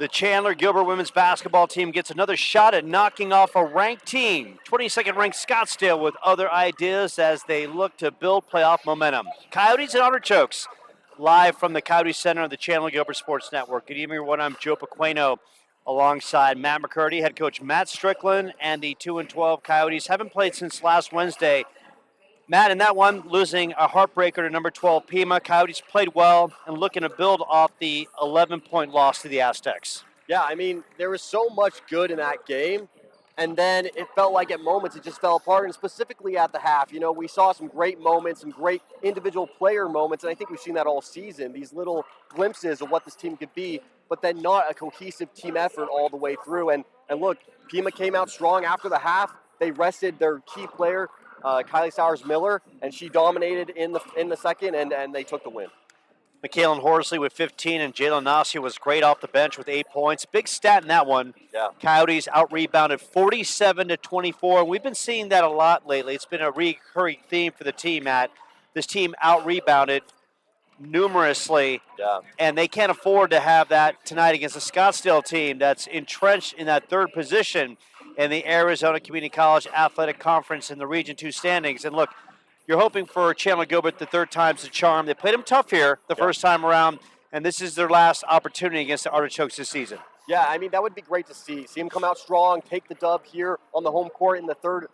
The Chandler-Gilbert women's basketball team gets another shot at knocking off a ranked team. 22nd ranked Scottsdale with other ideas as they look to build playoff momentum. Coyotes and Artichokes, live from the Coyote Center of the Chandler-Gilbert Sports Network. Good evening, everyone. I'm Joe Pequeno alongside Matt McCurdy. Head coach Matt Strickland and the 2-12 Coyotes haven't played since last Wednesday. Matt, in that one, losing a heartbreaker to number 12 Pima. Coyotes played well and looking to build off the 11-point loss to the Aztecs. Yeah, I mean, there was so much good in that game, and then it felt like at moments it just fell apart, and specifically at the half. You know, we saw some great moments, some great individual player moments, and I think we've seen that all season, these little glimpses of what this team could be, but then not a cohesive team effort all the way through. And look, Pima came out strong after the half. They rested their key player, Kylie Sowers-Miller, and she dominated in the second, and they took the win. McKaylin Horsley with 15, and Jalen Nassia was great off the bench with 8 points. Big stat in that one. Yeah. Coyotes out-rebounded 47-24. We've been seeing that a lot lately. It's been a recurring theme for the team, Matt. This team out-rebounded numerously, and they can't afford to have that tonight against a Scottsdale team that's entrenched in that third position in the Arizona Community College Athletic Conference in the Region 2 standings. And look, you're hoping for Chandler-Gilbert the third time's the charm. They played them tough here the first time around, and this is their last opportunity against the Artichokes this season. Yeah, I mean, that would be great to see. See them come out strong, take the dub here on the home court in the third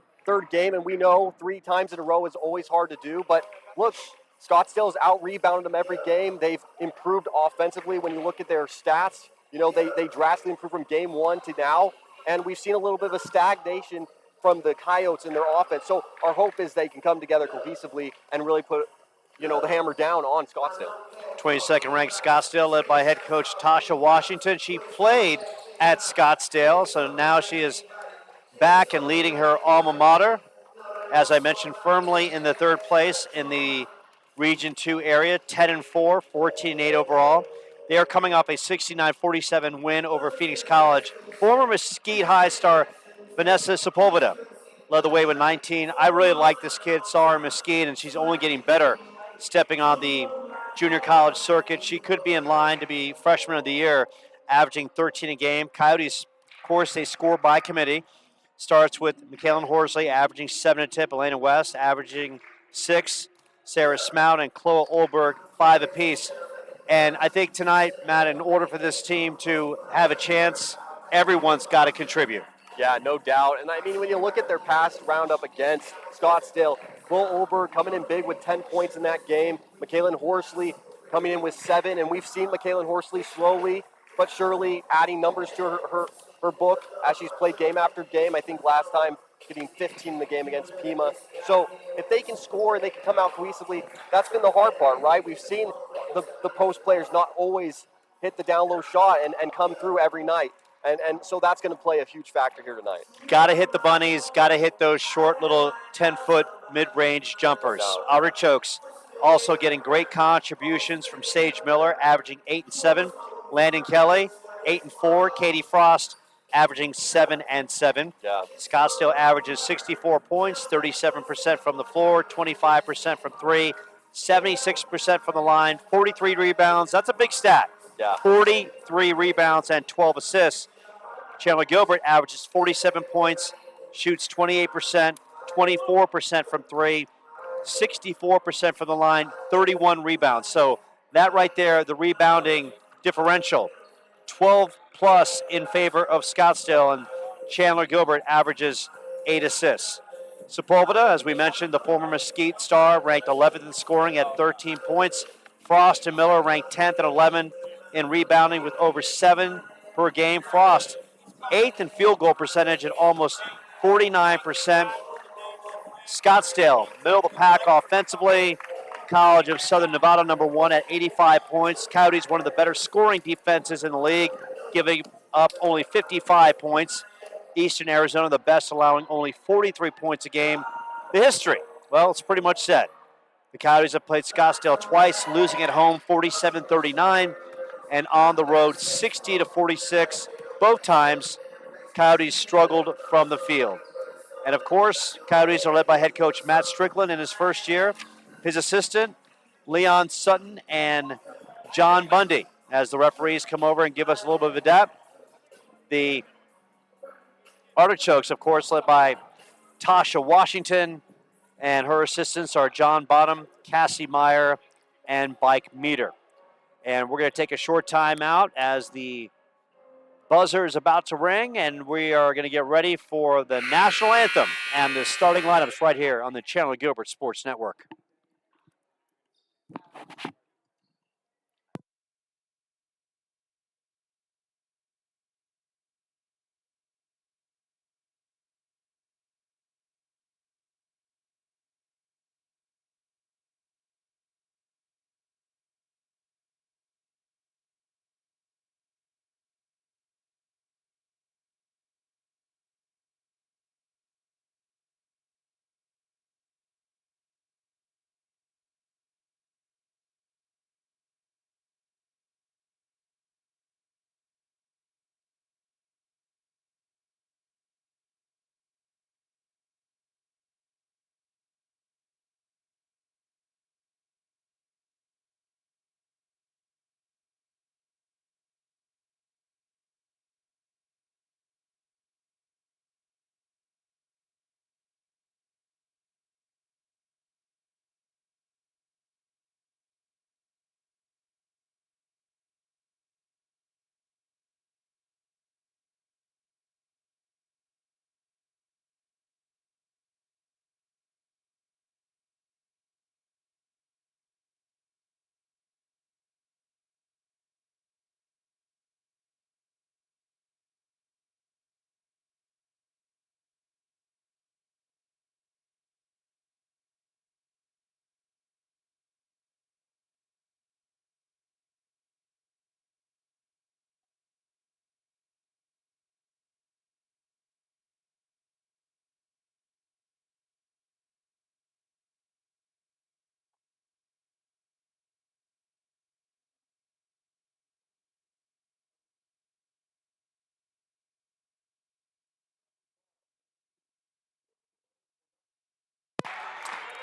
game, and we know 3 times in a row is always hard to do. But look, Scottsdale's out-rebounded them every game. They've improved offensively. When you look at their stats, you know, they drastically improved from game 1 to now. And we've seen a little bit of a stagnation from the Coyotes in their offense. So our hope is they can come together cohesively and really put, you know, the hammer down on Scottsdale. 22nd ranked Scottsdale, led by head coach Tasha Washington. She played at Scottsdale, so now she is back and leading her alma mater. As I mentioned, firmly in the third place in the Region 2 area, 10-4, 14-8 overall. They are coming off a 69-47 win over Phoenix College. Former Mesquite High star Vanessa Sepulveda led the way with 19. I really like this kid, saw her in Mesquite, and she's only getting better stepping on the junior college circuit. She could be in line to be freshman of the year, averaging 13 a game. Coyotes, of course, they score by committee. Starts with McKaylin Horsley averaging 7 a tip, Elena West averaging 6, Sarah Smout and Chloe Olberg 5 apiece. And I think tonight, Matt, in order for this team to have a chance, everyone's got to contribute. Yeah, no doubt. And I mean, when you look at their past roundup against Scottsdale, Chloe Olberg coming in big with 10 points in that game. McKaylin Horsley coming in with 7. And we've seen McKaylin Horsley slowly but surely adding numbers to her book as she's played game after game. I think last time getting 15 in the game against Pima. So if they can score, they can come out cohesively. That's been the hard part, right? We've seen the post players not always hit the down low shot and come through every night. And so that's going to play a huge factor here tonight. Got to hit the bunnies, got to hit those short little 10-foot mid-range jumpers. Artichokes also getting great contributions from Sage Miller, averaging 8 and 7. Landon Kelly, 8 and 4. Katie Frost, averaging 7 and 7. Yeah. Scottsdale averages 64 points, 37% from the floor, 25% from 3, 76% from the line, 43 rebounds. That's a big stat. Yeah. 43 rebounds and 12 assists. Chandler-Gilbert averages 47 points, shoots 28%, 24% from 3, 64% from the line, 31 rebounds. So that right there, the rebounding differential, 12-plus in favor of Scottsdale, and Chandler-Gilbert averages 8 assists. Sepulveda, as we mentioned, the former Mesquite star, ranked 11th in scoring at 13 points. Frost and Miller ranked 10th and 11th in rebounding with over 7 per game. Frost, 8th in field goal percentage at almost 49%. Scottsdale, middle of the pack offensively. College of Southern Nevada, number 1 at 85 points. Coyotes, one of the better scoring defenses in the league, giving up only 55 points. Eastern Arizona, the best, allowing only 43 points a game. The history, well, it's pretty much set. The Coyotes have played Scottsdale twice, losing at home 47-39 and on the road 60-46. Both times, Coyotes struggled from the field. And of course, Coyotes are led by head coach Matt Strickland in his first year. His assistant, Leon Sutton and John Bundy, as the referees come over and give us a little bit of a depth. The Artichokes, of course, led by Tasha Washington, and her assistants are John Bottom, Cassie Meyer, and Bike Meter. And we're going to take a short time out as the buzzer is about to ring, and we are going to get ready for the national anthem and the starting lineups right here on the Chandler-Gilbert Sports Network.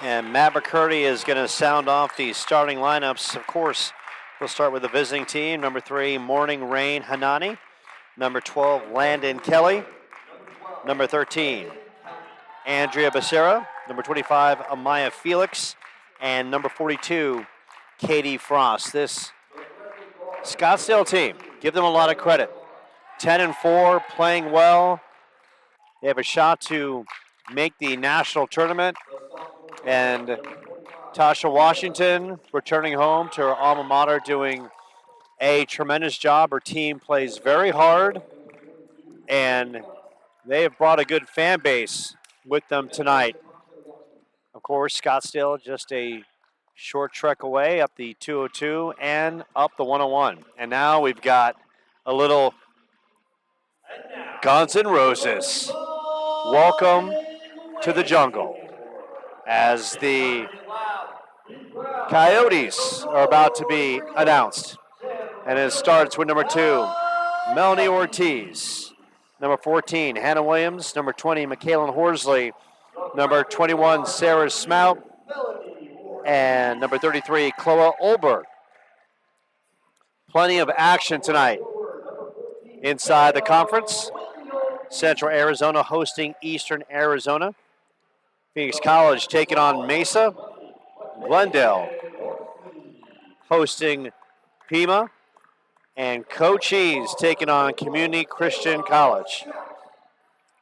And Matt McCurdy is going to sound off the starting lineups. Of course, we'll start with the visiting team. Number 3, Morning Rain Hanani. Number 12, Landon Kelly. Number 13, Andrea Becerra. Number 25, Amaya Felix. And number 42, Katie Frost. This Scottsdale team, give them a lot of credit. 10-4, playing well. They have a shot to make the national tournament. And Tasha Washington returning home to her alma mater, doing a tremendous job. Her team plays very hard, and they have brought a good fan base with them tonight. Of course, Scottsdale just a short trek away up the 202 and up the 101. And now we've got a little Guns N' Roses. Welcome to the jungle, as the Coyotes are about to be announced. And it starts with number 2, Melanie Ortiz. Number 14, Hannah Williams. Number 20, Michaela Horsley. Number 21, Sarah Smout. And number 33, Chloe Olberg. Plenty of action tonight inside the conference. Central Arizona hosting Eastern Arizona. Phoenix College taking on Mesa. Glendale hosting Pima. And Cochise taking on Community Christian College.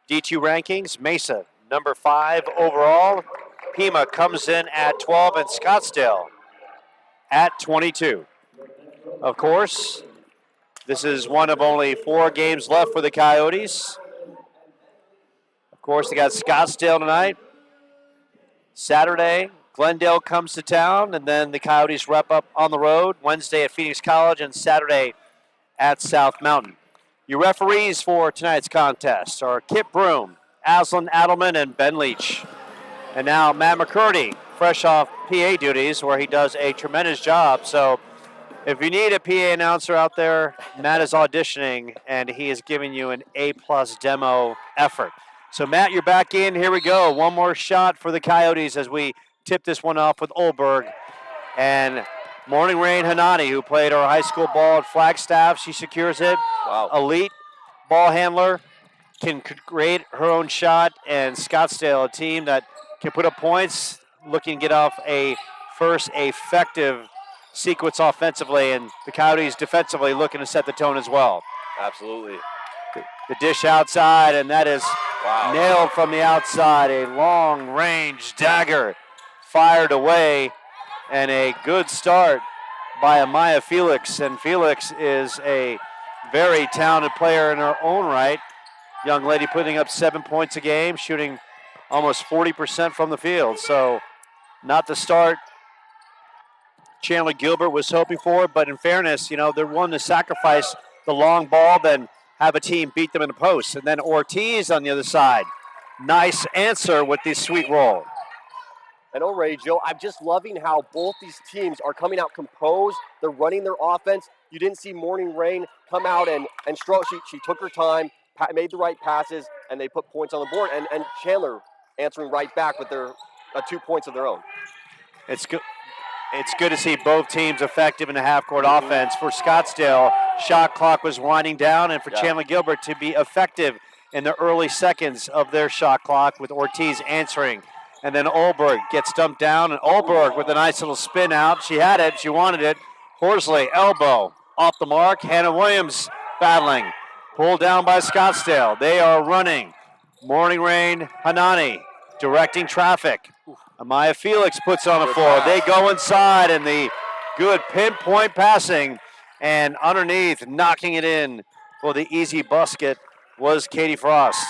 D2 rankings, Mesa, number 5 overall. Pima comes in at 12, and Scottsdale at 22. Of course, this is one of only 4 games left for the Coyotes. Of course, they got Scottsdale tonight. Saturday, Glendale comes to town, and then the Coyotes wrap up on the road Wednesday at Phoenix College and Saturday at South Mountain. Your referees for tonight's contest are Kip Broom, Aslan Adelman, and Ben Leach. And now Matt McCurdy, fresh off PA duties, where he does a tremendous job. So if you need a PA announcer out there, Matt is auditioning, and he is giving you an A-plus demo effort. So, Matt, you're back in. Here we go. One more shot for the Coyotes as we tip this one off with Olberg. And Morning Rain Hanani, who played her high school ball at Flagstaff, she secures it. Wow. Elite ball handler, can create her own shot, and Scottsdale, a team that can put up points, looking to get off a first effective sequence offensively, and the Coyotes defensively looking to set the tone as well. Absolutely. The dish outside, and that is Wow. nailed from the outside. A long-range dagger fired away, and a good start by Amaya Felix. And Felix is a very talented player in her own right. Young lady putting up 7 points a game, shooting almost 40% from the field. So not the start Chandler-Gilbert was hoping for, but in fairness, they're willing to sacrifice the long ball than have a team beat them in the post. And then Ortiz on the other side. Nice answer with the sweet roll. And already, Joe, I'm just loving how both these teams are coming out composed. They're running their offense. You didn't see Morning Rain come out and struggle. She took her time, made the right passes, and they put points on the board. And Chandler answering right back with their 2 points of their own. It's good. It's good to see both teams effective in the half-court offense. For Scottsdale, shot clock was winding down, and for Chandler-Gilbert to be effective in the early seconds of their shot clock with Ortiz answering. And then Olberg gets dumped down, and Olberg with a nice little spin out. She had it. She wanted it. Horsley, elbow, off the mark. Hannah Williams battling. Pulled down by Scottsdale. They are running. Morning Rain Hanani directing traffic. Amaya Felix puts on the floor. They go inside, and the good pinpoint passing. And underneath, knocking it in for the easy basket was Katie Frost.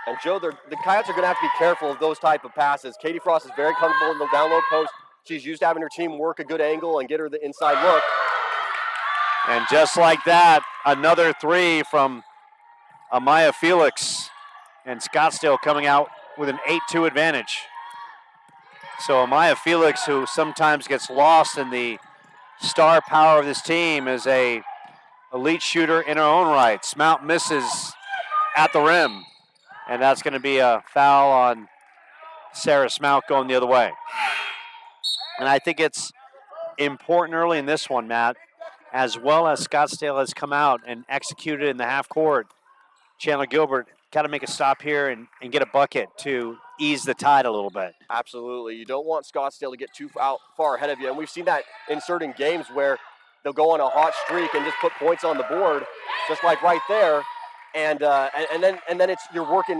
And Joe, the Coyotes are going to have to be careful of those type of passes. Katie Frost is very comfortable in the down low post. She's used to having her team work a good angle and get her the inside look. And just like that, another three from Amaya Felix. And Scottsdale coming out with an 8-2 advantage. So Amaya Felix, who sometimes gets lost in the star power of this team, is a elite shooter in her own right. Smout misses at the rim. And that's going to be a foul on Sarah Smout going the other way. And I think it's important early in this one, Matt, as well as Scottsdale has come out and executed in the half court. Chandler-Gilbert got to make a stop here and get a bucket to ease the tide a little bit. Absolutely. You don't want Scottsdale to get too far ahead of you. And we've seen that in certain games where they'll go on a hot streak and just put points on the board, just like right there. And then it's you're working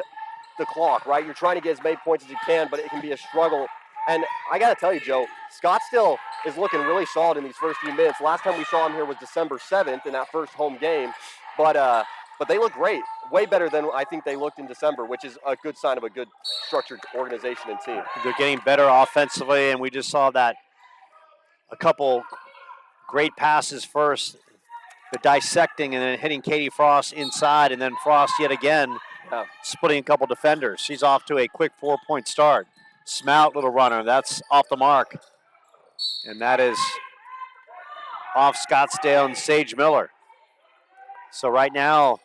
the clock, right? You're trying to get as many points as you can, but it can be a struggle. And I got to tell you, Joe, Scottsdale is looking really solid in these first few minutes. Last time we saw him here was December 7th in that first home game. But they look great, way better than I think they looked in December, which is a good sign of a good structured organization and team. They're getting better offensively, and we just saw that a couple great passes first, the dissecting and then hitting Katie Frost inside, and then Frost yet again splitting a couple defenders. She's off to a quick 4-point start. Smout, little runner, that's off the mark. And that is off Scottsdale and Sage Miller. So right now,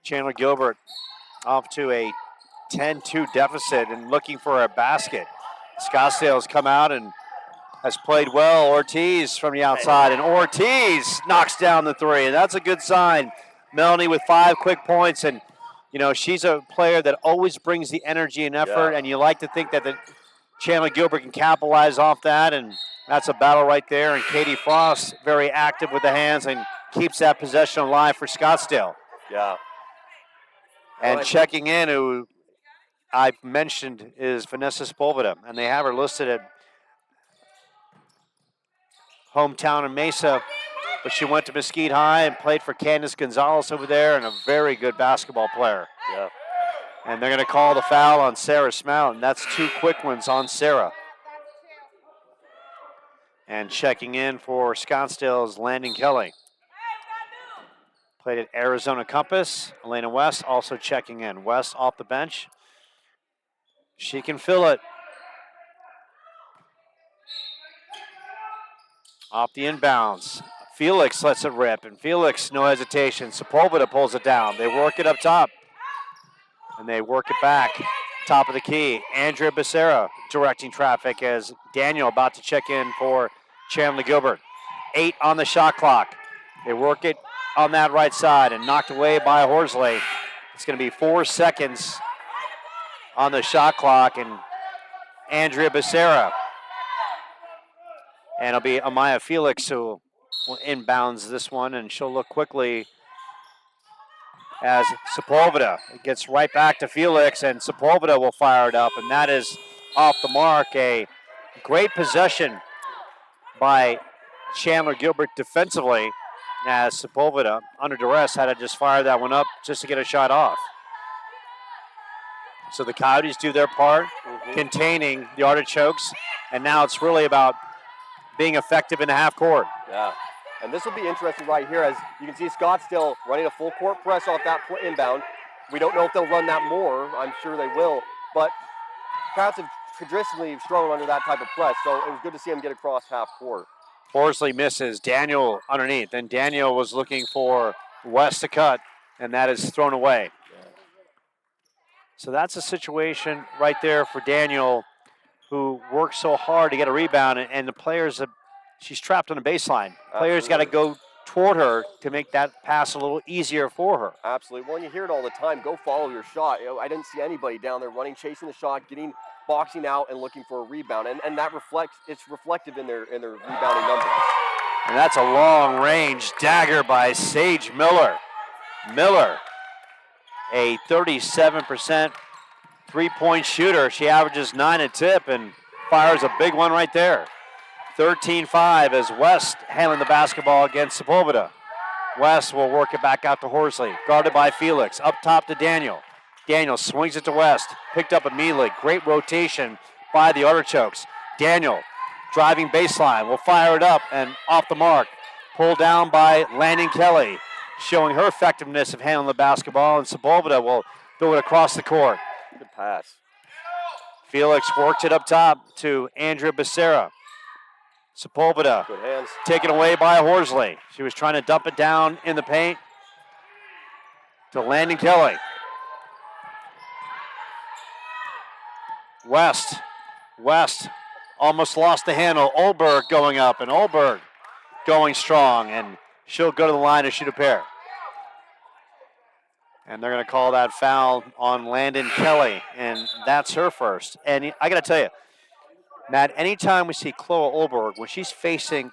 Chandler-Gilbert off to a 10-2 deficit and looking for a basket. Scottsdale has come out and has played well. Ortiz from the outside, and Ortiz knocks down the three, and that's a good sign. Melanie with 5 quick points, and she's a player that always brings the energy and effort, and you like to think that the Chandler-Gilbert can capitalize off that, and that's a battle right there. And Katie Frost very active with the hands and keeps that possession alive for Scottsdale. Yeah. And checking in, who I've mentioned, is Vanessa Sepulveda, and they have her listed at hometown in Mesa, but she went to Mesquite High and played for Candace Gonzalez over there, and a very good basketball player. Yeah. And they're going to call the foul on Sarah Smout, and that's 2 quick ones on Sarah. And checking in for Scottsdale is Landon Kelly. Played at Arizona Compass. Elena West also checking in. West off the bench. She can fill it. Off the inbounds. Felix lets it rip, and Felix, no hesitation. Sepulveda pulls it down. They work it up top, and they work it back. Top of the key. Andrea Becerra directing traffic as Daniel about to check in for Chandler-Gilbert, 8 on the shot clock. They work it on that right side and knocked away by Horsley. It's going to be 4 seconds on the shot clock, and Andrea Becerra. And it'll be Amaya Felix who will inbounds this one, and she'll look quickly as Sepulveda gets right back to Felix, and Sepulveda will fire it up, and that is off the mark. A great possession by Chandler-Gilbert defensively, as Sepulveda, under duress, had to just fire that one up just to get a shot off. So the Coyotes do their part, containing the Artichokes, and now it's really about being effective in the half court. Yeah, and this will be interesting right here, as you can see Scottsdale running a full court press off that inbound. We don't know if they'll run that more. I'm sure they will, but Coyotes have traditionally struggled under that type of press, so it was good to see them get across half court. Horsley misses. Daniel underneath. Then Daniel was looking for West to cut, and that is thrown away. So that's a situation right there for Daniel, who worked so hard to get a rebound, and the players, she's trapped on the baseline. Players got to go toward her to make that pass a little easier for her. Absolutely. Well, you hear it all the time. Go follow your shot. I didn't see anybody down there running, chasing the shot, boxing out and looking for a rebound, and that it's reflective in their rebounding numbers. And that's a long range dagger by Sage Miller. Miller, a 37% three-point shooter. She averages 9 a tip and fires a big one right there. 13-5 as West handling the basketball against Sepulveda. West will work it back out to Horsley, guarded by Felix. Up top to Daniel. Daniel swings it to West, picked up immediately. Great rotation by the Artichokes. Daniel driving baseline, will fire it up and off the mark. Pulled down by Landon Kelly, showing her effectiveness of handling the basketball, and Sepulveda will throw it across the court. Good pass. Felix works it up top to Andrea Becerra. Sepulveda Good hands. taken away by Horsley. She was trying to dump it down in the paint to Landon Kelly. West almost lost the handle. Olberg going up, and Olberg going strong, and she'll go to the line to shoot a pair. And they're going to call that foul on Landon Kelly, and that's her first. And I got to tell you, Matt, anytime we see Chloe Olberg, when she's facing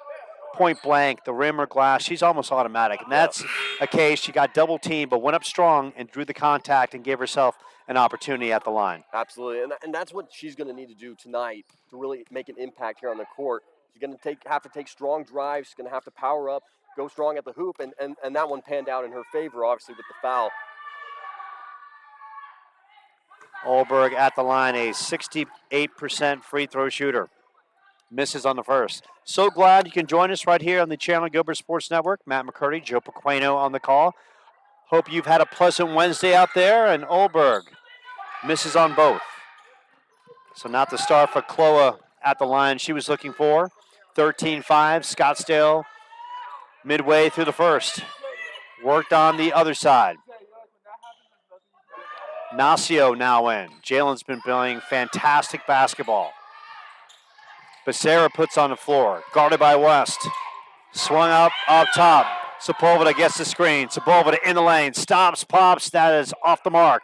point blank, the rim or glass, she's almost automatic. And that's a case, she got double teamed, but went up strong and drew the contact and gave herself an opportunity at the line. Absolutely, and that's what she's going to need to do tonight to really make an impact here on the court. She's going to have to take strong drives. She's going to have to power up, go strong at the hoop, and that one panned out in her favor, obviously, with the foul. Olberg at the line, a 68% free throw shooter. Misses on the first. So glad you can join us right here on the Chandler-Gilbert Sports Network. Matt McCurdy, Joe Pequeno on the call. Hope you've had a pleasant Wednesday out there, and Olberg misses on both. So not the star for Chloe at the line she was looking for. 13-5, Scottsdale midway through the first. Worked on the other side. Nacio now in. Jalen's been playing fantastic basketball. Becerra puts on the floor, guarded by West. Swung up top. Sepulveda gets the screen. Sepulveda in the lane, stops, pops. That is off the mark.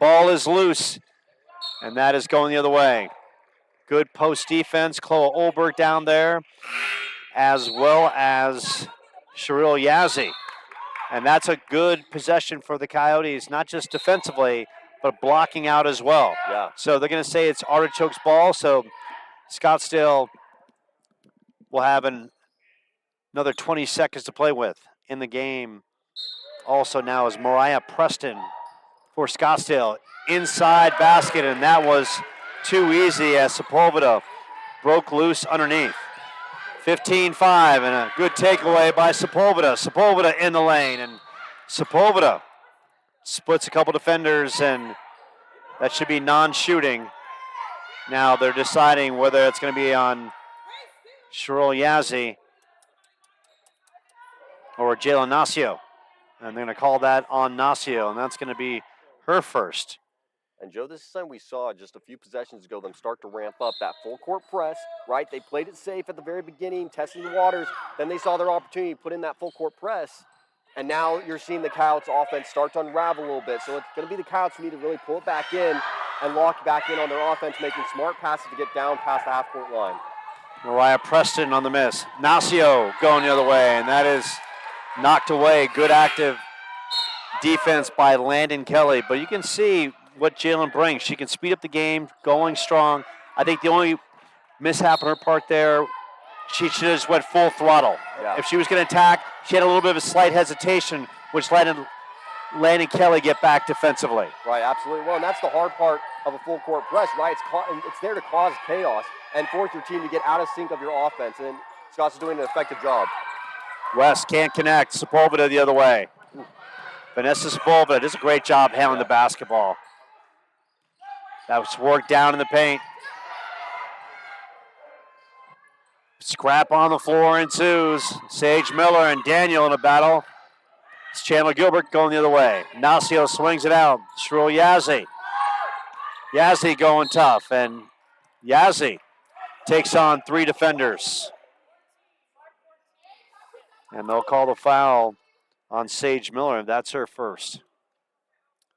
Ball is loose, and that is going the other way. Good post defense. Chloe Olberg down there, as well as Cheryl Yazzie. And that's a good possession for the Coyotes, not just defensively, but blocking out as well. Yeah. So they're going to say it's Artichoke's ball, so Scottsdale will have another 20 seconds to play with in the game. Also now is Mariah Preston for Scottsdale. Inside basket, and that was too easy as Sepulveda broke loose underneath. 15-5, and a good takeaway by Sepulveda. Sepulveda in the lane, and Sepulveda splits a couple defenders, and that should be non-shooting. Now they're deciding whether it's going to be on Cheryl Yazzie or Jalen Nacio. And they're going to call that on Nacio, and that's going to be her first. And Joe, this is something we saw just a few possessions ago, them start to ramp up that full court press, right? They played it safe at the very beginning, testing the waters. Then they saw their opportunity to put in that full court press. And now you're seeing the Coyotes offense start to unravel a little bit. So it's going to be the Coyotes who need to really pull it back in and lock back in on their offense, making smart passes to get down past the half-court line. Mariah Preston on the miss. Nacio going the other way, and that is knocked away. Good active defense by Landon Kelly. But you can see what Jalen brings. She can speed up the game, going strong. I think the only mishap on her part there, she should have just went full throttle. Yeah. If she was going to attack, she had a little bit of a slight hesitation, which let Landon Kelly get back defensively. Right, absolutely. Well, and that's the hard part of a full court press, right? It's there to cause chaos and force your team to get out of sync of your offense. And Scott's is doing an effective job. West can't connect. Sepulveda the other way. Vanessa Sepulveda does a great job handling the basketball. That was worked down in the paint. Scrap on the floor ensues. Sage Miller and Daniel in a battle. It's Chandler-Gilbert going the other way. Nacio swings it out. Shrill Yazzie. Yazzie going tough, and Yazzie takes on 3 defenders. And they'll call the foul on Sage Miller. That's her first.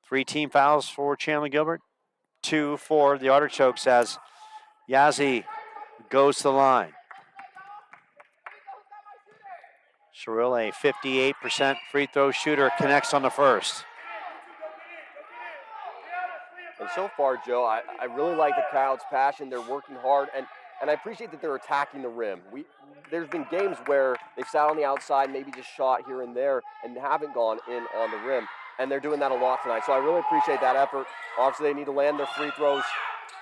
3 team fouls for Chandler-Gilbert. 2 for the Artichokes as Yazzie goes to the line. Sherrill, a 58% free throw shooter, connects on the first. And so far, Joe, I really like the Coyotes' passion. They're working hard, and I appreciate that they're attacking the rim. There's been games where they've sat on the outside, maybe just shot here and there, and haven't gone in on the rim. And they're doing that a lot tonight. So I really appreciate that effort. Obviously, they need to land their free throws.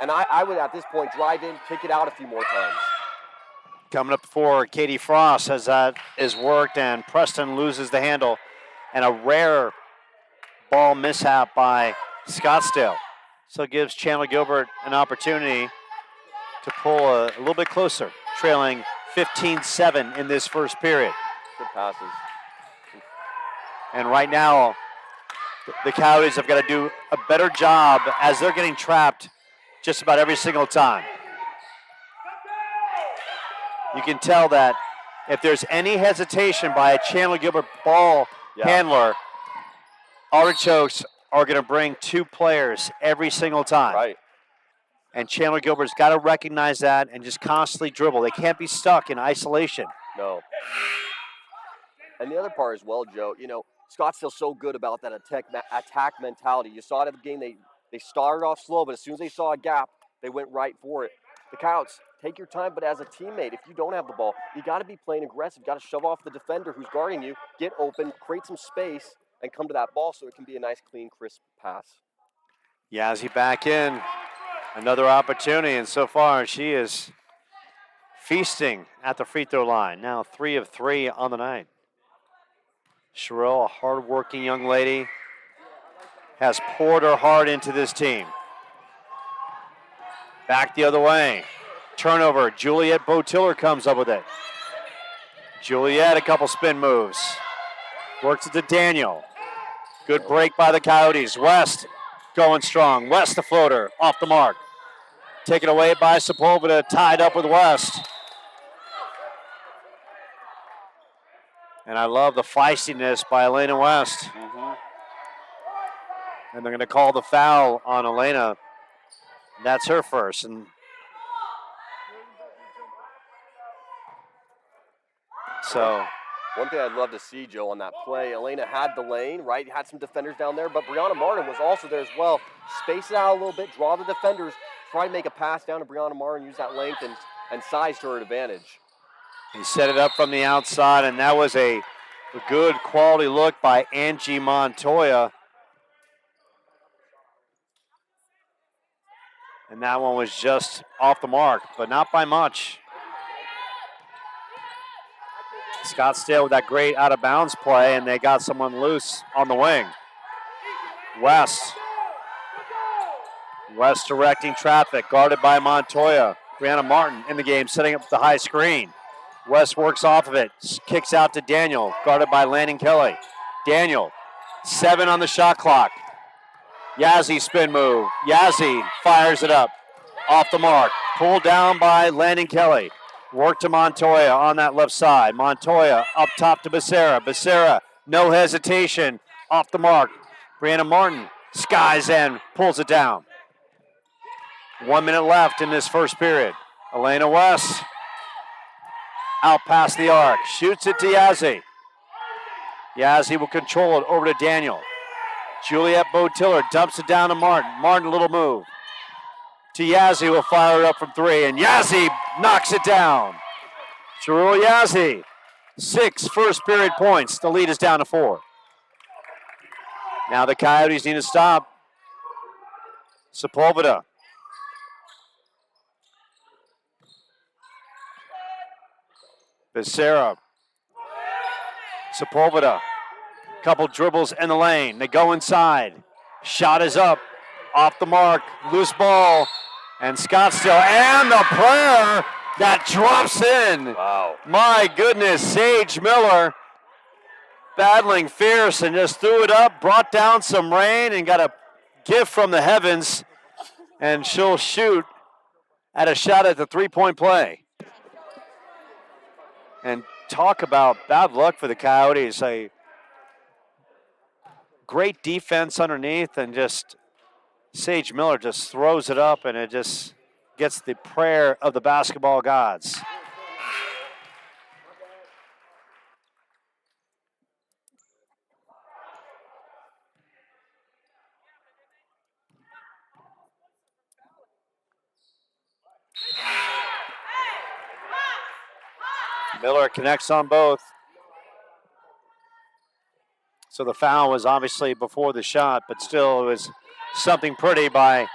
And I would, at this point, drive in, kick it out a few more times. Coming up for Katie Frost as that is worked, and Preston loses the handle. And a rare ball mishap by Scottsdale. So it gives Chandler-Gilbert an opportunity to pull a little bit closer, trailing 15-7 in this first period. Good passes. And right now, the Coyotes have got to do a better job as they're getting trapped just about every single time. You can tell that if there's any hesitation by a Chandler-Gilbert ball handler, Artichokes are going to bring 2 players every single time. Right. And Chandler-Gilbert's got to recognize that and just constantly dribble. They can't be stuck in isolation. No. And the other part as well, Joe, Scottsdale's so good about that attack mentality. You saw it at the game. They started off slow, but as soon as they saw a gap, they went right for it. The Coyotes, take your time, but as a teammate, if you don't have the ball, you got to be playing aggressive. You got to shove off the defender who's guarding you, get open, create some space, and come to that ball so it can be a nice, clean, crisp pass. Yazzie back in. Another opportunity, and so far she is feasting at the free throw line. Now 3 of 3 on the night. Sherrill, a hard-working young lady, has poured her heart into this team. Back the other way. Turnover. Juliet Botiller comes up with it. Juliet, a couple spin moves. Works it to Daniel. Good break by the Coyotes. West going strong. West the floater. Off the mark. Taken away by Sepulveda. Tied up with West. And I love the feistiness by Elena West. Mm-hmm. And they're going to call the foul on Elena. That's her first. And so one thing I'd love to see, Joe, on that play, Elena had the lane, right? Had some defenders down there, but Brianna Martin was also there as well. Space it out a little bit, draw the defenders, try to make a pass down to Brianna Martin, use that length and size to her advantage. he set it up from the outside, and that was a good quality look by Angie Montoya. And that one was just off the mark, but not by much. Scottsdale with that great out-of-bounds play, and they got someone loose on the wing. West directing traffic, guarded by Montoya. Brianna Martin in the game, setting up the high screen. West works off of it, kicks out to Daniel, guarded by Landon Kelly. Daniel, 7 on the shot clock. Yazzie spin move. Yazzie fires it up. Off the mark. Pulled down by Landon Kelly. Work to Montoya on that left side. Montoya up top to Becerra. Becerra, no hesitation. Off the mark. Brianna Martin skies in, pulls it down. 1 minute left in this first period. Elena West out past the arc. Shoots it to Yazzie. Yazzie will control it over to Daniel. Juliet Botiller dumps it down to Martin. Martin, a little move. To Yazzie, will fire it up from three, and Yazzie knocks it down. Sherul Yazzie, 6 first period points. The lead is down to 4. Now the Coyotes need to stop Sepulveda. Becerra. Sepulveda. Couple dribbles in the lane. They go inside. Shot is up. Off the mark. Loose ball. And Scottsdale. And the prayer that drops in. Wow. My goodness. Sage Miller battling fierce and just threw it up. Brought down some rain and got a gift from the heavens. And she'll shoot at a shot at the three-point play. And talk about bad luck for the Coyotes. A great defense underneath, and just Sage Miller just throws it up, and it just gets the prayer of the basketball gods. Miller connects on both. So the foul was obviously before the shot, but still it was something pretty by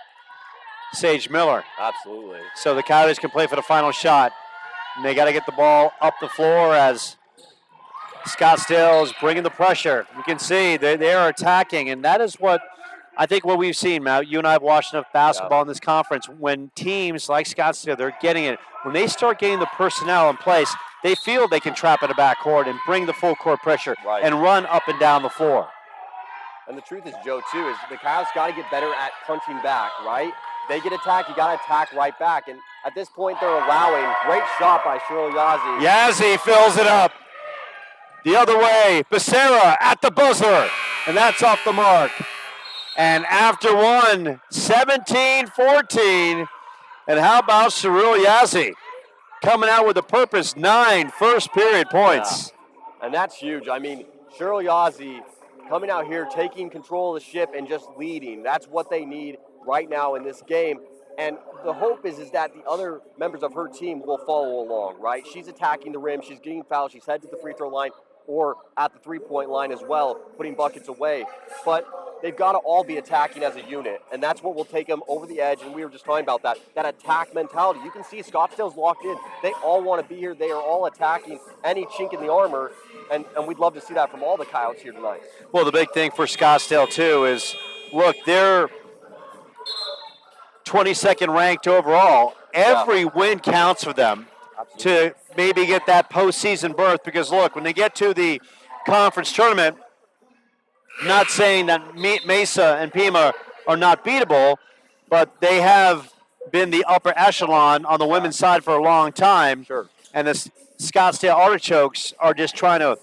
Sage Miller. Absolutely. So the Coyotes can play for the final shot. And they got to get the ball up the floor as Scottsdale is bringing the pressure. You can see they are attacking, and that is what I think what we've seen, Matt. You and I have watched enough basketball in this conference. When teams like Scottsdale, they're getting it. When they start getting the personnel in place, they feel they can trap in the backcourt and bring the full court pressure and run up and down the floor. And the truth is, Joe, too, is the Coyotes got to get better at punching back, right? They get attacked, you got to attack right back. And at this point, they're allowing. Great shot by Sherul Yazzie. Yazzie fills it up. The other way, Becerra at the buzzer, and that's off the mark. And after one, 17-14. And how about Sherul Yazzie coming out with a purpose, 9 first period points. Yeah. And that's huge. I mean, Sherul Yazzie coming out here, taking control of the ship and just leading. That's what they need right now in this game. And the hope is that the other members of her team will follow along, right? She's attacking the rim. She's getting fouled. She's headed to the free throw line or at the three-point line as well, putting buckets away. But they've got to all be attacking as a unit, and that's what will take them over the edge. And we were just talking about that attack mentality. You can see Scottsdale's locked in. They all want to be here. They are all attacking any chink in the armor, and we'd love to see that from all the Coyotes here tonight. Well, the big thing for Scottsdale, too, is, look, they're 22nd ranked overall. Every win counts for them. Absolutely. To maybe get that postseason berth, because, look, when they get to the conference tournament, not saying that Mesa and Pima are not beatable, but they have been the upper echelon on the women's side for a long time. Sure. And the Scottsdale Artichokes are just trying to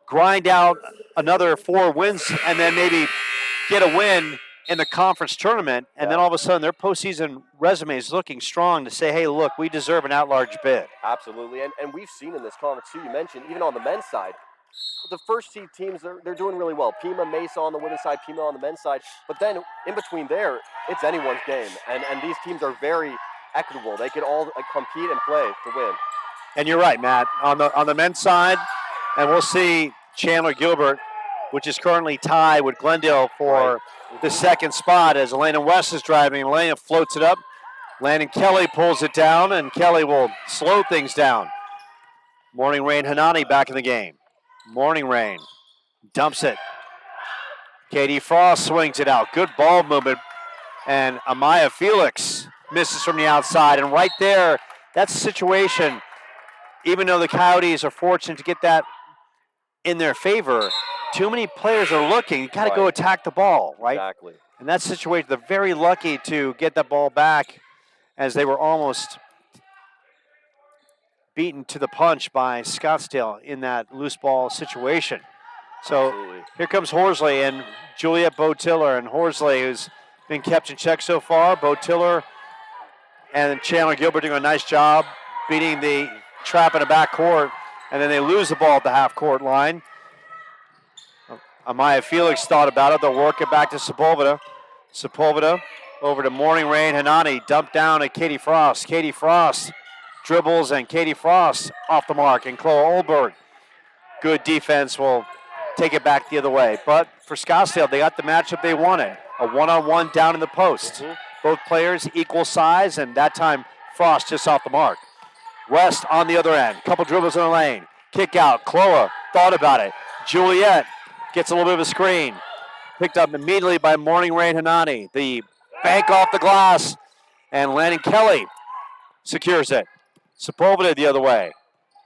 grind out another 4 wins and then maybe get a win in the conference tournament. And then all of a sudden their postseason resume is looking strong to say, hey, look, we deserve an at-large bid. Absolutely. And we've seen in this conference, too, you mentioned, even on the men's side, the first seed teams, they're doing really well. Pima, Mesa on the women's side, Pima on the men's side. But then in between there, it's anyone's game. And these teams are very equitable. They can all compete and play to win. And you're right, Matt. On the men's side, and we'll see Chandler-Gilbert, which is currently tied with Glendale for the second spot as Elena West is driving. Elena floats it up. Landon Kelly pulls it down, and Kelly will slow things down. Morning Rain Hanani back in the game. Morning Rain dumps it. Katie Frost swings it out. Good ball movement. And Amaya Felix misses from the outside. And right there, that's a situation, even though the Coyotes are fortunate to get that in their favor, too many players are looking. You got to go attack the ball, right? Exactly. In that situation, they're very lucky to get the ball back as they were almost beaten to the punch by Scottsdale in that loose ball situation. So Absolutely. here comes Horsley and Juliet Botiller, and Horsley, who's been kept in check so far. Botiller and Chandler-Gilbert doing a nice job beating the trap in the back court, and then they lose the ball at the half-court line. Amaya Felix thought about it. They'll work it back to Sepulveda. Sepulveda over to Morning Rain Hanani. Dumped down at Katie Frost. Katie Frost dribbles, and Katie Frost off the mark. And Chloe Olberg, good defense, will take it back the other way. But for Scottsdale, they got the matchup they wanted. A one-on-one down in the post. Mm-hmm. Both players equal size, and that time Frost just off the mark. West on the other end. Couple dribbles in the lane. Kick out. Chloe thought about it. Juliet gets a little bit of a screen. Picked up immediately by Morning Rain Hanani. The bank off the glass, and Landon Kelly secures it. Sepulveda the other way.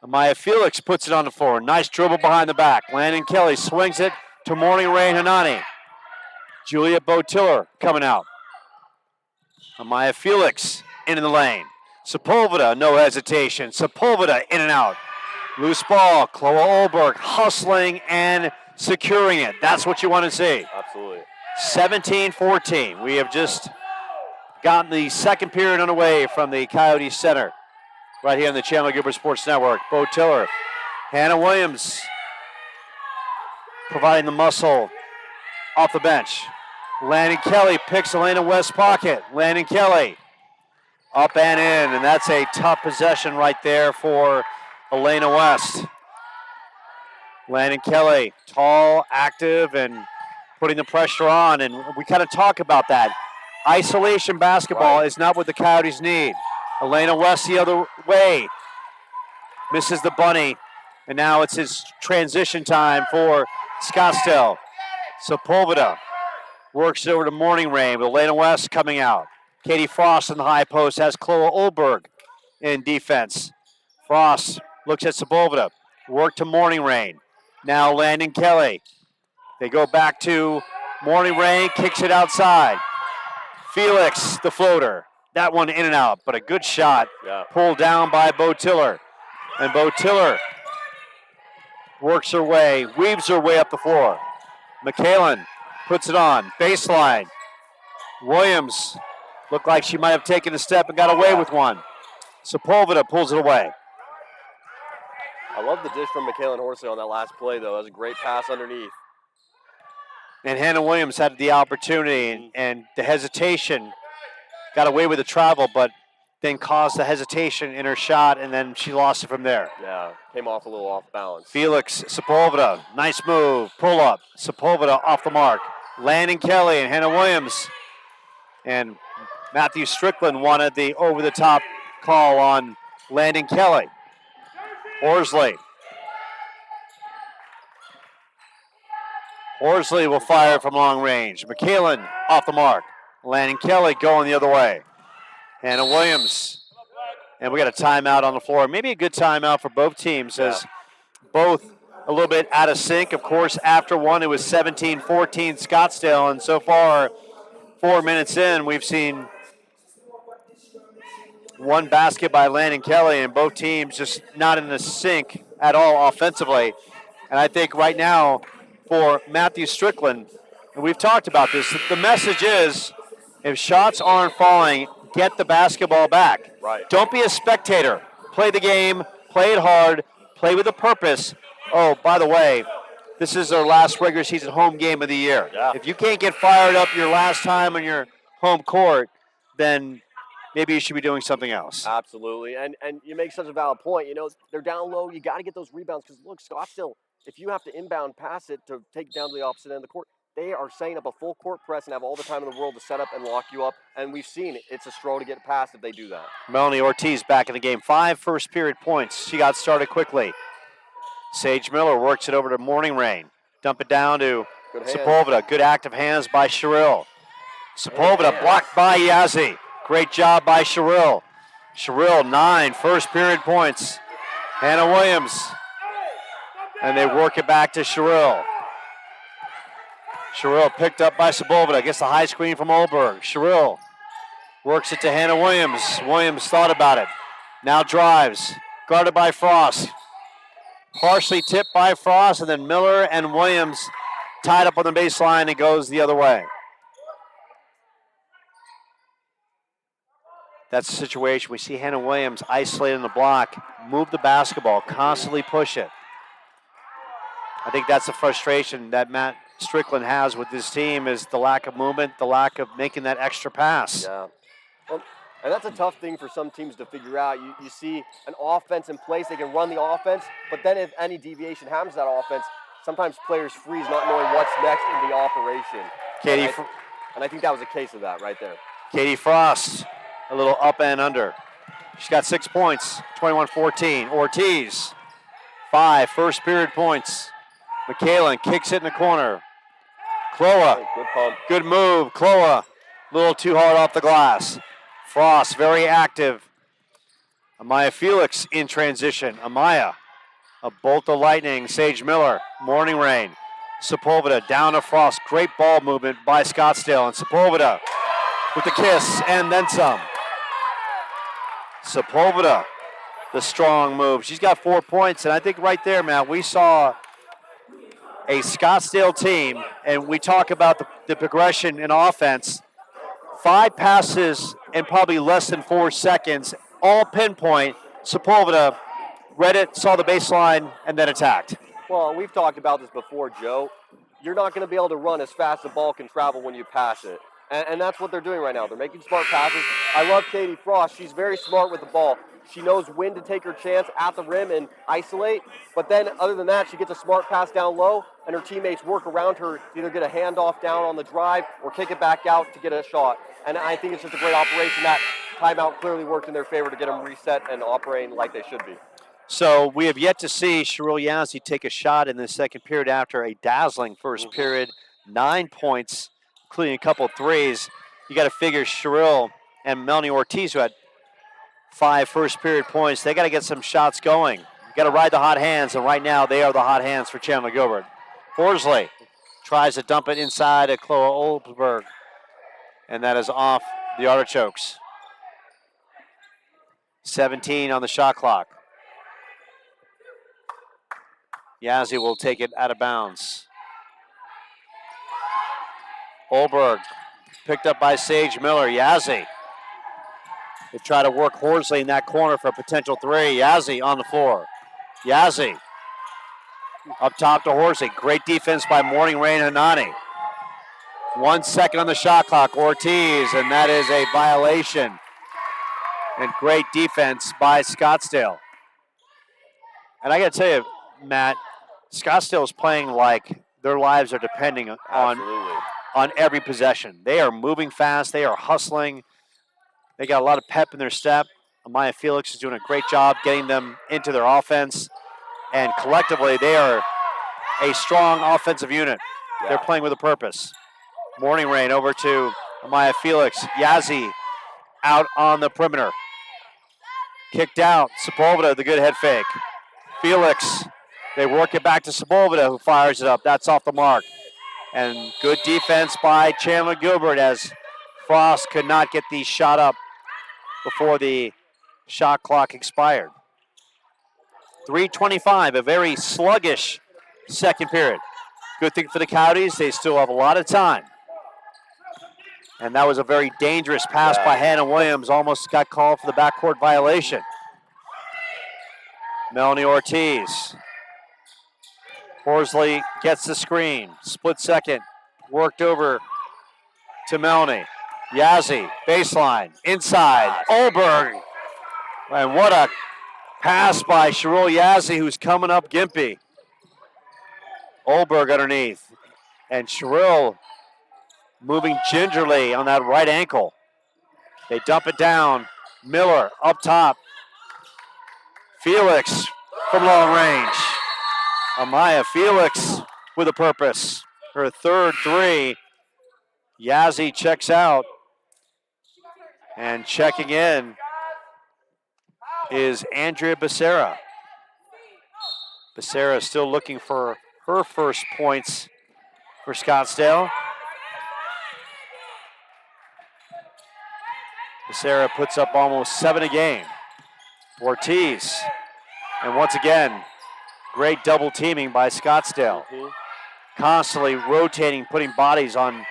Amaya Felix puts it on the floor. Nice dribble behind the back. Landon Kelly swings it to Morning Rain Hanani. Juliet Botiller coming out. Amaya Felix into the lane. Sepulveda, no hesitation. Sepulveda in and out. Loose ball. Chloe Olberg hustling and securing it. That's what you want to see. Absolutely. 17-14. We have just gotten the second period underway from the Coyote Center right here on the Chandler-Gilbert Sports Network. Botiller, Hannah Williams providing the muscle off the bench. Landon Kelly picks Elena West's pocket. Landon Kelly up and in, and that's a tough possession right there for Elena West. Landon Kelly, tall, active, and putting the pressure on, and we kind of talk about that. Isolation basketball is not what the Coyotes need. Elena West the other way. Misses the bunny, and now it's his transition time for Scottsdale. Sepulveda works it over to Morning Rain, with Elena West coming out. Katie Frost in the high post has Chloe Olberg in defense. Frost looks at Sepulveda. Work to Morning Rain. Now Landon Kelly. They go back to Morning Rain, kicks it outside. Felix, the floater. That one in and out, but a good shot. Yeah. Pulled down by Botiller. And Botiller works her way, weaves her way up the floor. McKalen puts it on. Baseline. Williams looked like she might have taken a step and got away with one. Sepulveda pulls it away. I love the dish from McKalen Horsley on that last play, though. That was a great pass underneath. And Hannah Williams had the opportunity, and the hesitation, got away with the travel, but then caused the hesitation in her shot, and then she lost it from there. Yeah, came off a little off balance. Felix Sepulveda, nice move, pull up. Sepulveda off the mark. Landon Kelly and Hannah Williams. And Matthew Strickland wanted the over-the-top call on Landon Kelly. Horsley. Horsley will fire from long range. McKalen off the mark. Landon Kelly going the other way. Hannah Williams. And we got a timeout on the floor. Maybe a good timeout for both teams, as both a little bit out of sync. Of course, after one, it was 17-14 Scottsdale. And so far, 4 minutes in, we've seen one basket by Landon Kelly, and both teams just not in the sync at all offensively. And I think right now for Matthew Strickland, and we've talked about this, the message is if shots aren't falling, get the basketball back. Right. Don't be a spectator. Play the game, play it hard, play with a purpose. Oh, by the way, this is our last regular season home game of the year. Yeah. If you can't get fired up your last time on your home court, then maybe you should be doing something else. Absolutely. And you make such a valid point. You know, they're down low. You got to get those rebounds because, look, Scottsdale, if you have to inbound pass it to take it down to the opposite end of the court, they are setting up a full court press and have all the time in the world to set up and lock you up. And we've seen it. It's a stroll to get past if they do that. Melanie Ortiz back in the game. 5 first period points. She got started quickly. Sage Miller works it over to Morning Rain. Dump it down to Sepulveda. Good active hands by Sherrill. Sepulveda blocked by Yazzie. Great job by Sherrill. Sherrill, 9 first period points. Hannah Williams. And they work it back to Sherrill. Sherrill picked up by Sabovita. Gets the high screen from Olberg. Sherrill works it to Hannah Williams. Williams thought about it. Now drives. Guarded by Frost. Partially tipped by Frost, and then Miller and Williams tied up on the baseline and goes the other way. That's the situation. We see Hannah Williams isolated in the block, move the basketball, constantly push it. I think that's the frustration that Matt Strickland has with this team is the lack of movement, the lack of making that extra pass. Yeah. Well, and that's a tough thing for some teams to figure out. You see an offense in place, they can run the offense, but then if any deviation happens to that offense, sometimes players freeze not knowing what's next in the operation. And I think that was a case of that right there. Katie Frost, a little up and under. She's got 6 points, 21-14. Ortiz, 5 first period points. McKalen kicks it in the corner. Cloa, good pump. Good move. Cloa, a little too hard off the glass. Frost, very active. Amaya Felix in transition. Amaya, a bolt of lightning. Sage Miller, morning rain. Sepulveda down to Frost. Great ball movement by Scottsdale. And Sepulveda with the kiss and then some. Sepulveda, the strong move. She's got 4 points. And I think right there, Matt, we saw a Scottsdale team, and we talk about the progression in offense. 5 passes in probably less than 4 seconds, all pinpoint. Sepulveda read it, saw the baseline, and then attacked. Well, we've talked about this before, Joe. You're not going to be able to run as fast as the ball can travel when you pass it. And that's what they're doing right now. They're making smart passes. I love Katie Frost. She's very smart with the ball. She knows when to take her chance at the rim and isolate. But then, other than that, she gets a smart pass down low, and her teammates work around her to either get a handoff down on the drive or kick it back out to get a shot. And I think it's just a great operation. That timeout clearly worked in their favor to get them reset and operating like they should be. So we have yet to see Sherrill Yazzie take a shot in the second period after a dazzling first period. 9 points, including a couple threes. You got to figure Sherrill and Melanie Ortiz, who had 5 first period points, they got to get some shots going. You got to ride the hot hands, and right now they are the hot hands for Chandler-Gilbert. Horsley tries to dump it inside at Chloe Olberg, and that is off the Artichokes. 17 on the shot clock. Yazzie will take it out of bounds. Olberg picked up by Sage Miller. Yazzie. They try to work Horsley in that corner for a potential 3. Yazzie on the floor. Yazzie up top to Horsley. Great defense by Morning Rain Hanani. 1 second on the shot clock. Ortiz, and that is a violation. And great defense by Scottsdale. And I got to tell you, Matt, Scottsdale is playing like their lives are depending on every possession. They are moving fast. They are hustling. They got a lot of pep in their step. Amaya Felix is doing a great job getting them into their offense. And collectively, they are a strong offensive unit. Yeah. They're playing with a purpose. Morning Rain over to Amaya Felix. Yazzie out on the perimeter. Kicked out. Sepulveda, the good head fake. Felix, they work it back to Sepulveda, who fires it up. That's off the mark. And good defense by Chandler-Gilbert as Frost could not get the shot up before the shot clock expired. 3:25, a very sluggish second period. Good thing for the Coyotes, they still have a lot of time. And that was a very dangerous pass by Hannah Williams. Almost got called for the backcourt violation. Melanie Ortiz. Horsley gets the screen. Split second. Worked over to Melanie. Yazzie, baseline, inside. Olberg. And what a pass by Sherrill Yazzie, who's coming up gimpy. Olberg underneath. And Sherrill moving gingerly on that right ankle. They dump it down. Miller up top. Felix from long range. Amaya Felix with a purpose. Her third 3. Yazzie checks out. And checking in is Andrea Becerra. Becerra still looking for her first points for Scottsdale. Becerra puts up almost 7 a game. Ortiz. And once again, great double teaming by Scottsdale. Constantly rotating, putting bodies on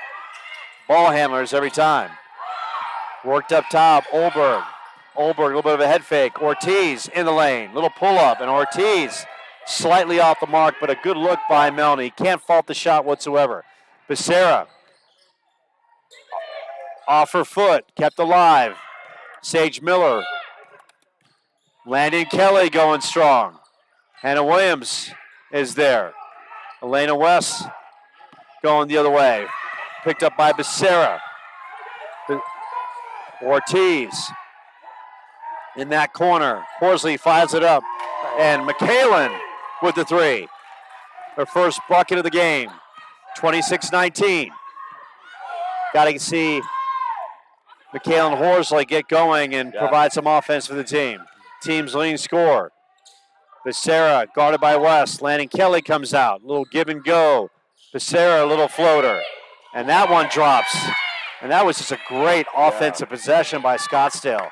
ball handlers every time. Worked up top, Olberg. Olberg, a little bit of a head fake. Ortiz in the lane, little pull up, and Ortiz slightly off the mark, but a good look by Melny. Can't fault the shot whatsoever. Becerra off her foot, kept alive. Sage Miller. Landon Kelly going strong. Hannah Williams is there. Elena West going the other way. Picked up by Becerra. Ortiz in that corner. Horsley fires it up. And McKalen with the three. Her first bucket of the game. 26-19. Got to see McKalen Horsley get going and provide some offense for the team. Team's leading scorer. Becerra guarded by West. Landon Kelly comes out. Little give and go. Becerra, a little floater. And that one drops. And that was just a great offensive possession by Scottsdale.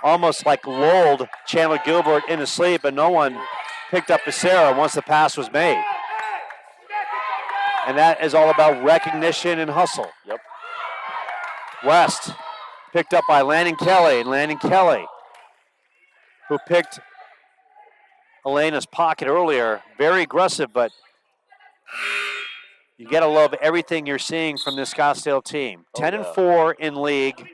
Almost like lulled Chandler-Gilbert into sleep, and no one picked up Becerra once the pass was made. And that is all about recognition and hustle. Yep. West picked up by Landon Kelly. And Landon Kelly, who picked Elena's pocket earlier, very aggressive, but you got to love everything you're seeing from this Scottsdale team. 10-4 in league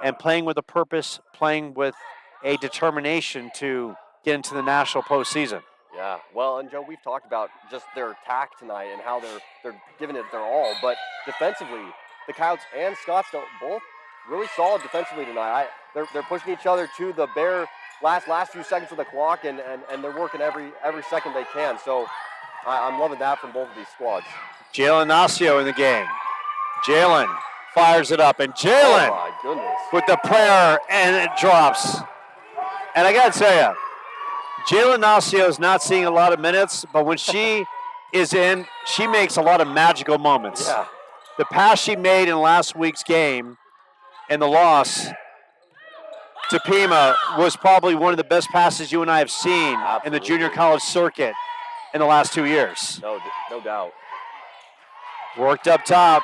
and playing with a purpose, playing with a determination to get into the national postseason. Yeah, well, and Joe, we've talked about just their attack tonight and how they're giving it their all, but defensively, the Coyotes and Scottsdale both really solid defensively tonight. They're pushing each other to the bare last few seconds of the clock, and they're working every second they can. So I'm loving that from both of these squads. Jalen Nacio in the game. Jalen fires it up, and Jalen with the prayer, and it drops. And I got to tell you, Jalen Nacio is not seeing a lot of minutes, but when she is in, she makes a lot of magical moments. Yeah. The pass she made in last week's game and the loss to Pima was probably one of the best passes you and I have seen in the junior college circuit in the last 2 years. No doubt. Worked up top.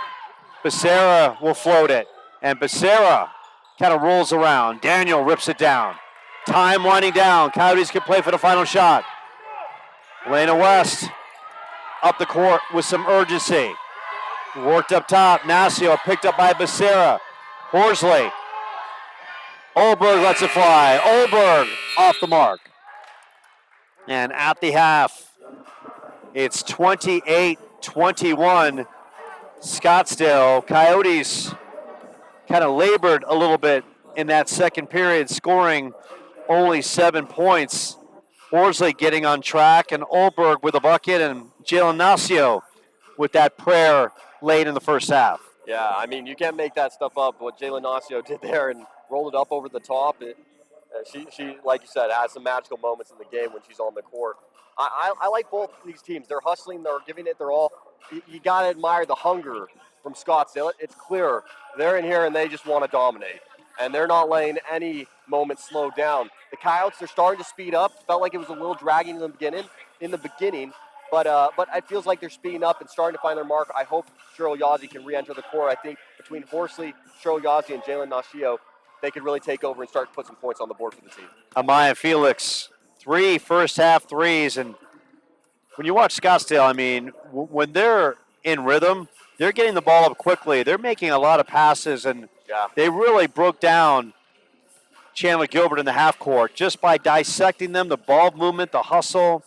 Becerra will float it. And Becerra kind of rolls around. Daniel rips it down. Time winding down. Coyotes can play for the final shot. Elena West up the court with some urgency. Worked up top. Nacio picked up by Becerra. Horsley. Olberg lets it fly. Olberg off the mark. And at the half, it's 28-21. Scottsdale. Coyotes kind of labored a little bit in that second period, scoring only 7 points. Horsley getting on track, and Olberg with a bucket, and Jalen Nacio with that prayer late in the first half. Yeah, I mean, you can't make that stuff up. What Jalen Nacio did there and rolled it up over the top, she, like you said, has some magical moments in the game when she's on the court. I like both these teams. They're hustling. They're giving it their all. You got to admire the hunger from Scottsdale. It's clear they're in here and they just want to dominate, and they're not letting any moment slow down. The Coyotes are starting to speed up. Felt like it was a little dragging in the beginning, but it feels like they're speeding up and starting to find their mark. I hope Cheryl Yazzie can re-enter the court. I think between Horsley, Cheryl Yazzie, and Jalen Nacio, they could really take over and start to put some points on the board for the team. Amaya Felix, 3 first-half threes. And when you watch Scottsdale, I mean, when they're in rhythm, they're getting the ball up quickly. They're making a lot of passes, and they really broke down Chandler-Gilbert in the half court just by dissecting them, the ball movement, the hustle,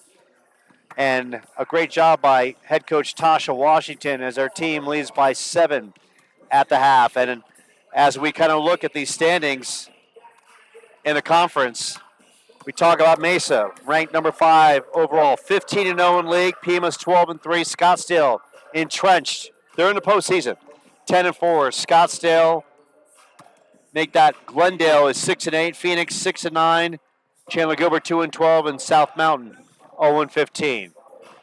and a great job by head coach Tasha Washington as our team leads by 7 at the half. And as we kind of look at these standings in the conference, we talk about Mesa, ranked number 5 overall, 15-0 in league. Pima's 12-3. Scottsdale entrenched. They're in the postseason, 10-4. Scottsdale make that. Glendale is 6-8. Phoenix 6-9. Chandler-Gilbert 2-12, and South Mountain 0-15.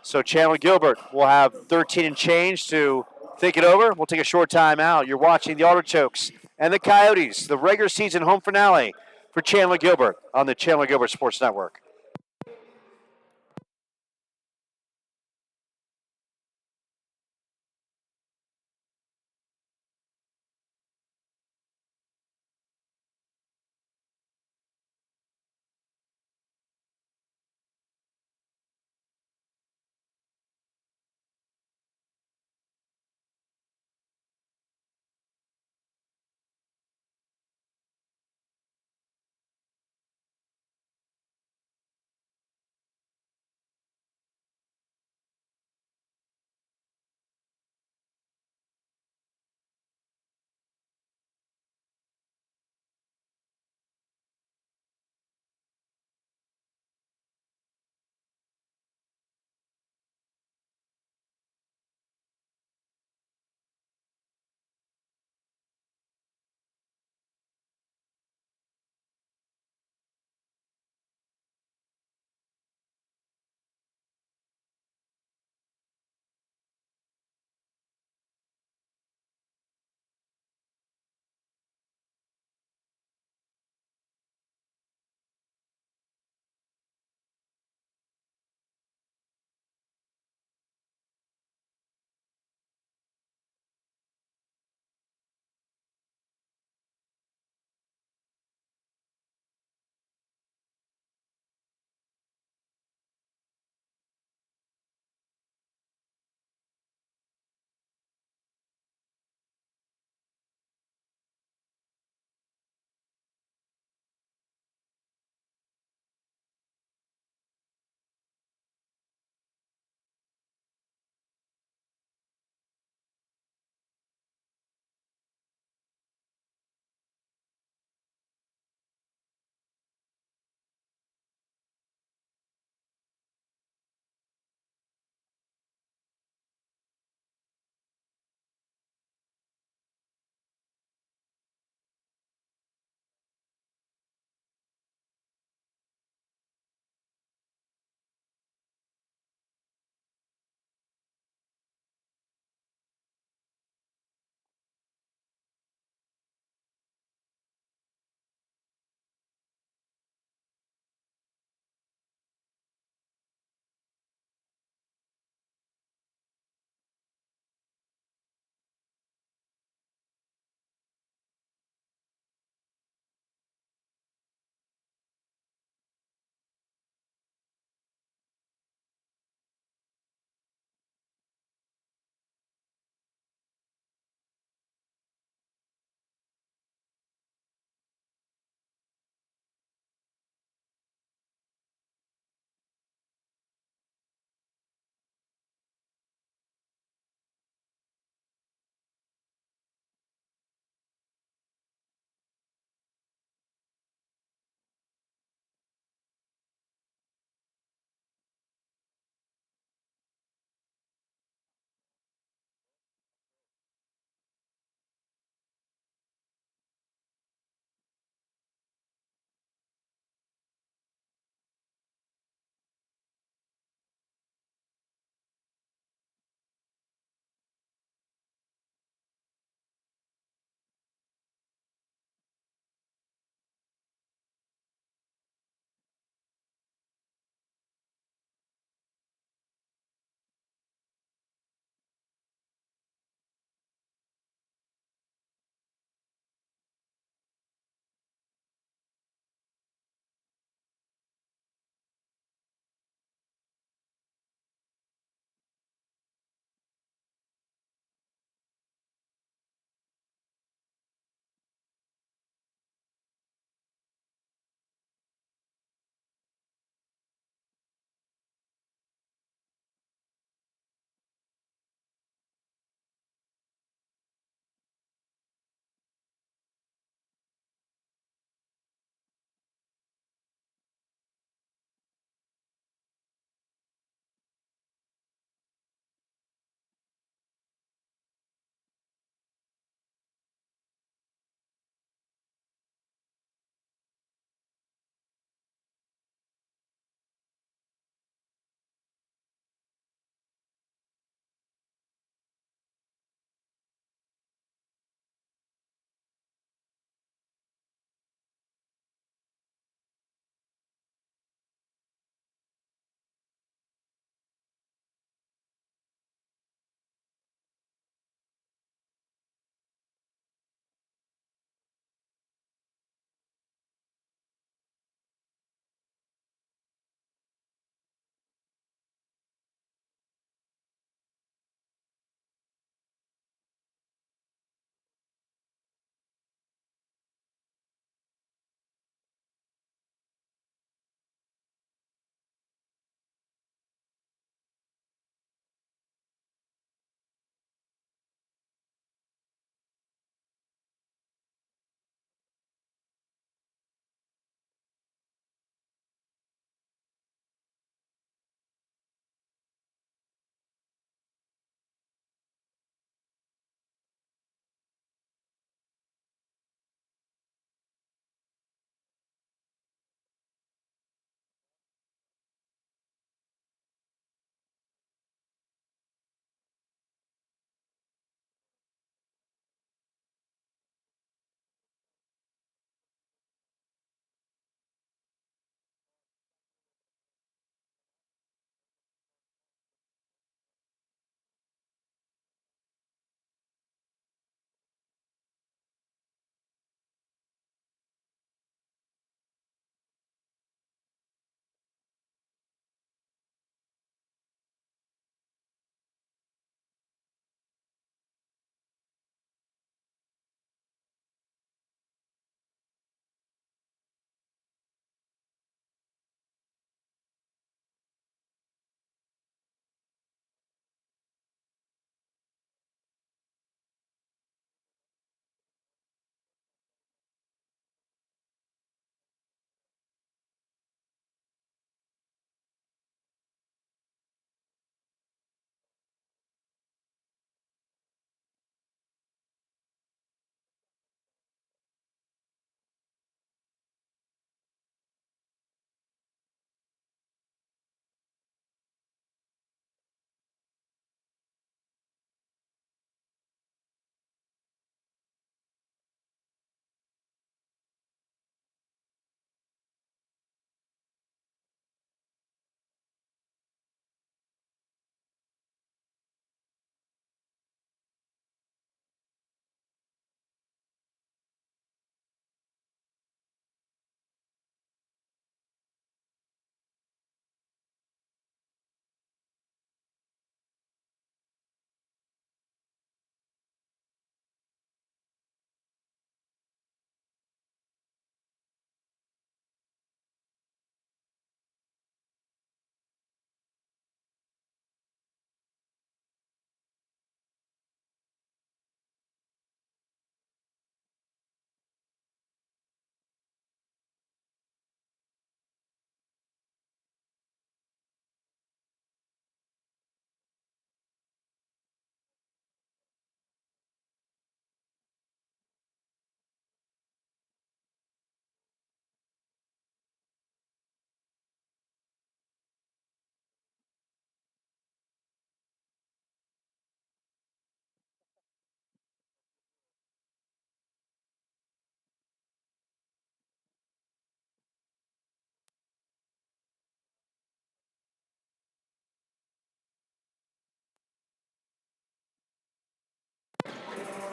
So Chandler-Gilbert will have 13 and change to think it over. We'll take a short time out. You're watching the Artichokes and the Coyotes, the regular season home finale for Chandler-Gilbert on the Chandler-Gilbert Sports Network.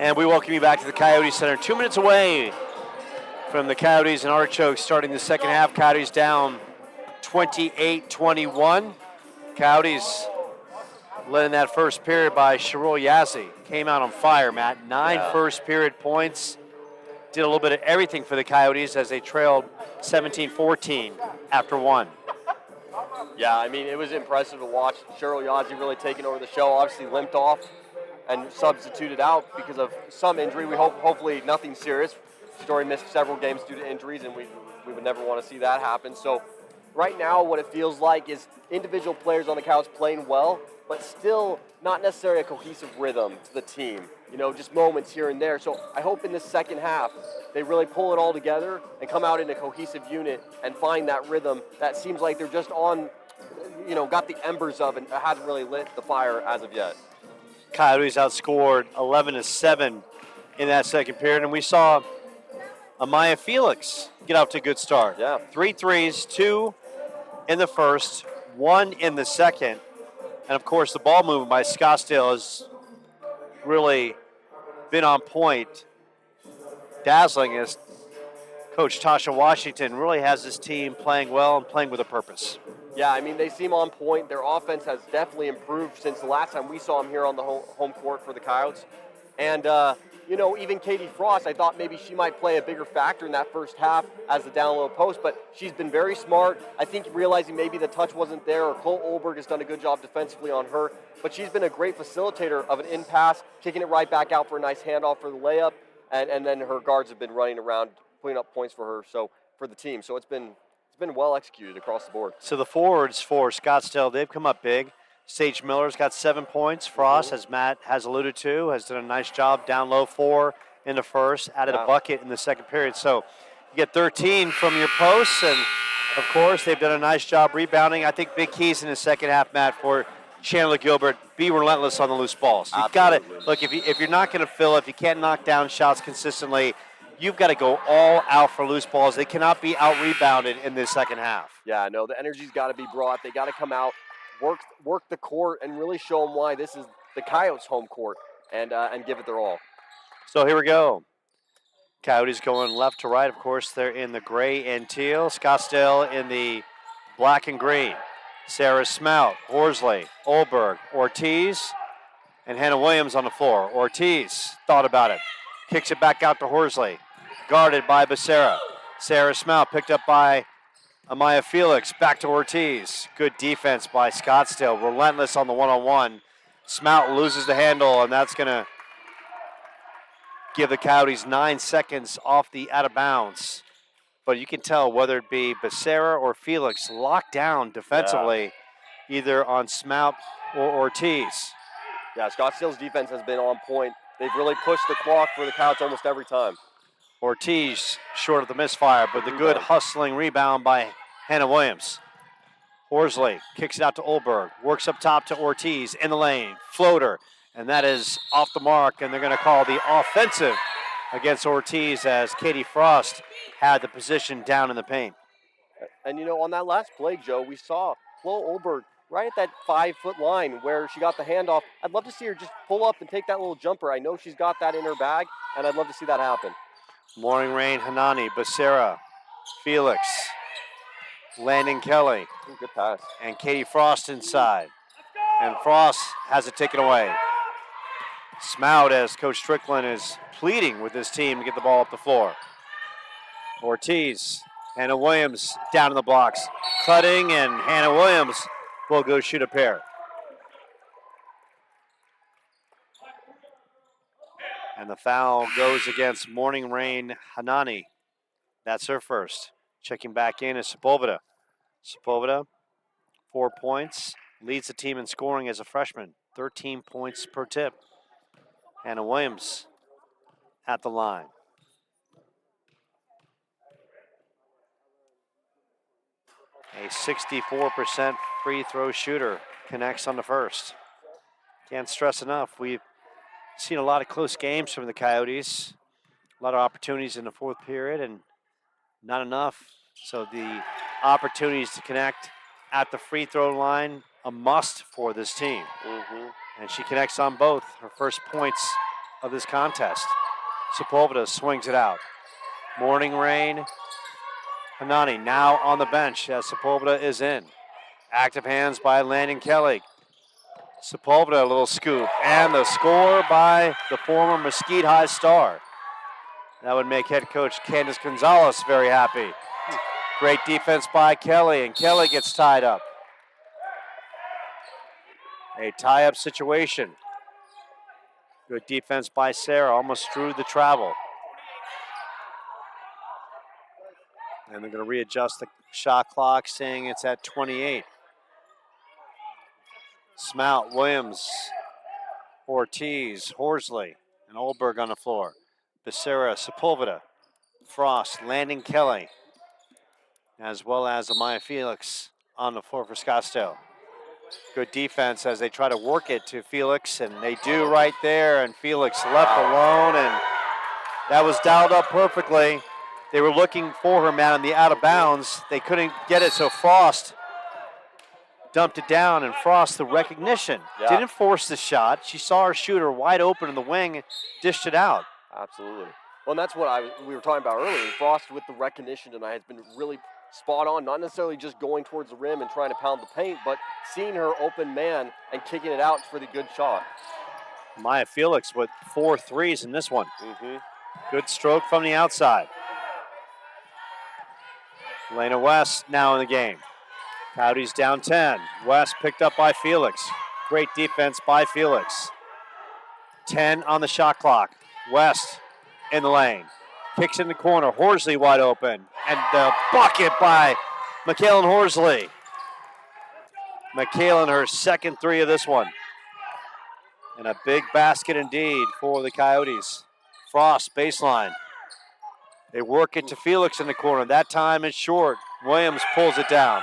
And we welcome you back to the Coyote Center. 2 minutes away from the Coyotes and Artichokes starting the second half. Coyotes down 28-21. Coyotes led in that first period by Sherul Yazzie. Came out on fire, Matt. Nine first period points. Did a little bit of everything for the Coyotes as they trailed 17-14 after one. Yeah, I mean, it was impressive to watch Sherul Yazzie really taking over the show. Obviously limped off and substituted out because of some injury. We hopefully nothing serious. Story missed several games due to injuries, and we would never want to see that happen. So right now what it feels like is individual players on the Coyotes playing well, but still not necessarily a cohesive rhythm to the team. You know, just moments here and there. So I hope in this second half they really pull it all together and come out in a cohesive unit and find that rhythm that seems like they're just on, you know, got the embers of and hasn't really lit the fire as of yet. Coyotes outscored 11-7 in that second period, and we saw Amaya Felix get off to a good start. Yeah. 3 threes, 2 in the first, 1 in the second. And of course, the ball movement by Scottsdale has really been on point, dazzling as Coach Tasha Washington really has this team playing well and playing with a purpose. Yeah, I mean, they seem on point. Their offense has definitely improved since the last time we saw them here on the home court for the Coyotes. And, you know, even Katie Frost, I thought maybe she might play a bigger factor in that first half as the down low post, but she's been very smart. I think realizing maybe the touch wasn't there, or Cole Olberg has done a good job defensively on her, but she's been a great facilitator of an in-pass, kicking it right back out for a nice handoff for the layup, and then her guards have been running around, putting up points for her, so for the team. So it's been well executed across the board. So the forwards for Scottsdale, they've come up big. Sage Miller's got 7 points. Frost, as Matt has alluded to, has done a nice job down low, 4 in the first, added a bucket in the second period. So you get 13 from your posts, and of course they've done a nice job rebounding. I think big keys in the second half, Matt, for Chandler-Gilbert, be relentless on the loose balls. You've got to, look, if you're not going to fill, if you can't knock down shots consistently, you've got to go all out for loose balls. They cannot be out-rebounded in this second half. Yeah, no, the energy's got to be brought. They got to come out, work the court, and really show them why this is the Coyotes' home court, and give it their all. So here we go. Coyotes going left to right. Of course, they're in the gray and teal. Scottsdale in the black and green. Sarah Smout, Horsley, Olberg, Ortiz, and Hannah Williams on the floor. Ortiz thought about it. Kicks it back out to Horsley. Guarded by Becerra. Sarah Smout picked up by Amaya Felix. Back to Ortiz. Good defense by Scottsdale. Relentless on the one-on-one. Smout loses the handle, and that's going to give the Coyotes 9 seconds off the out of bounds. But you can tell whether it be Becerra or Felix locked down defensively, either on Smout or Ortiz. Yeah, Scottsdale's defense has been on point. They've really pushed the clock for the Coyotes almost every time. Ortiz short of the misfire, but the good hustling rebound by Hannah Williams. Horsley kicks it out to Olberg, works up top to Ortiz in the lane, floater, and that is off the mark, and they're going to call the offensive against Ortiz as Katie Frost had the position down in the paint. And, you know, on that last play, Joe, we saw Flo Olberg right at that 5-foot line where she got the handoff. I'd love to see her just pull up and take that little jumper. I know she's got that in her bag, and I'd love to see that happen. Morning Rain, Hanani, Becerra, Felix, Landon Kelly. Ooh, good pass. And Katie Frost inside. And Frost has it taken away. Smout, as Coach Strickland is pleading with his team to get the ball up the floor. Ortiz, Hannah Williams down in the blocks. Cutting, and Hannah Williams will go shoot a pair. And the foul goes against Morning Rain Hanani. That's her first. Checking back in is Sepulveda. Sepulveda, 4 points. Leads the team in scoring as a freshman. 13 points per tip. Hannah Williams at the line. A 64% free throw shooter connects on the first. Can't stress enough, we've seen a lot of close games from the Coyotes. A lot of opportunities in the fourth period and not enough. So the opportunities to connect at the free throw line, a must for this team. And she connects on both. Her first points of this contest. Sepulveda swings it out. Morning Rain. Hanani now on the bench as Sepulveda is in. Active hands by Landon Kelly. Sepulveda, a little scoop. And the score by the former Mesquite High star. That would make head coach Candace Gonzalez very happy. Great defense by Kelly, and Kelly gets tied up. A tie-up situation. Good defense by Sarah, almost threw the travel. And they're going to readjust the shot clock, saying it's at 28. Smout, Williams, Ortiz, Horsley, and Oldberg on the floor. Becerra, Sepulveda, Frost, Landon Kelly, as well as Amaya Felix on the floor for Scottsdale. Good defense as they try to work it to Felix, and they do right there, and Felix left alone, and that was dialed up perfectly. They were looking for her, man, on the out of bounds. They couldn't get it, so Frost dumped it down, and Frost, the recognition, didn't force the shot. She saw her shooter wide open in the wing, dished it out. Absolutely. Well, and that's what we were talking about earlier. Frost with the recognition tonight has been really spot on, not necessarily just going towards the rim and trying to pound the paint, but seeing her open man and kicking it out for the good shot. Maya Felix with 4 threes in this one. Good stroke from the outside. Elena West now in the game. Coyotes down 10. West picked up by Felix. Great defense by Felix. 10 on the shot clock. West in the lane. Kicks in the corner. Horsley wide open. And the bucket by McKaylin Horsley. McKaylin, her second 3 of this one. And a big basket indeed for the Coyotes. Frost, baseline. They work it to Felix in the corner. That time it's short. Williams pulls it down.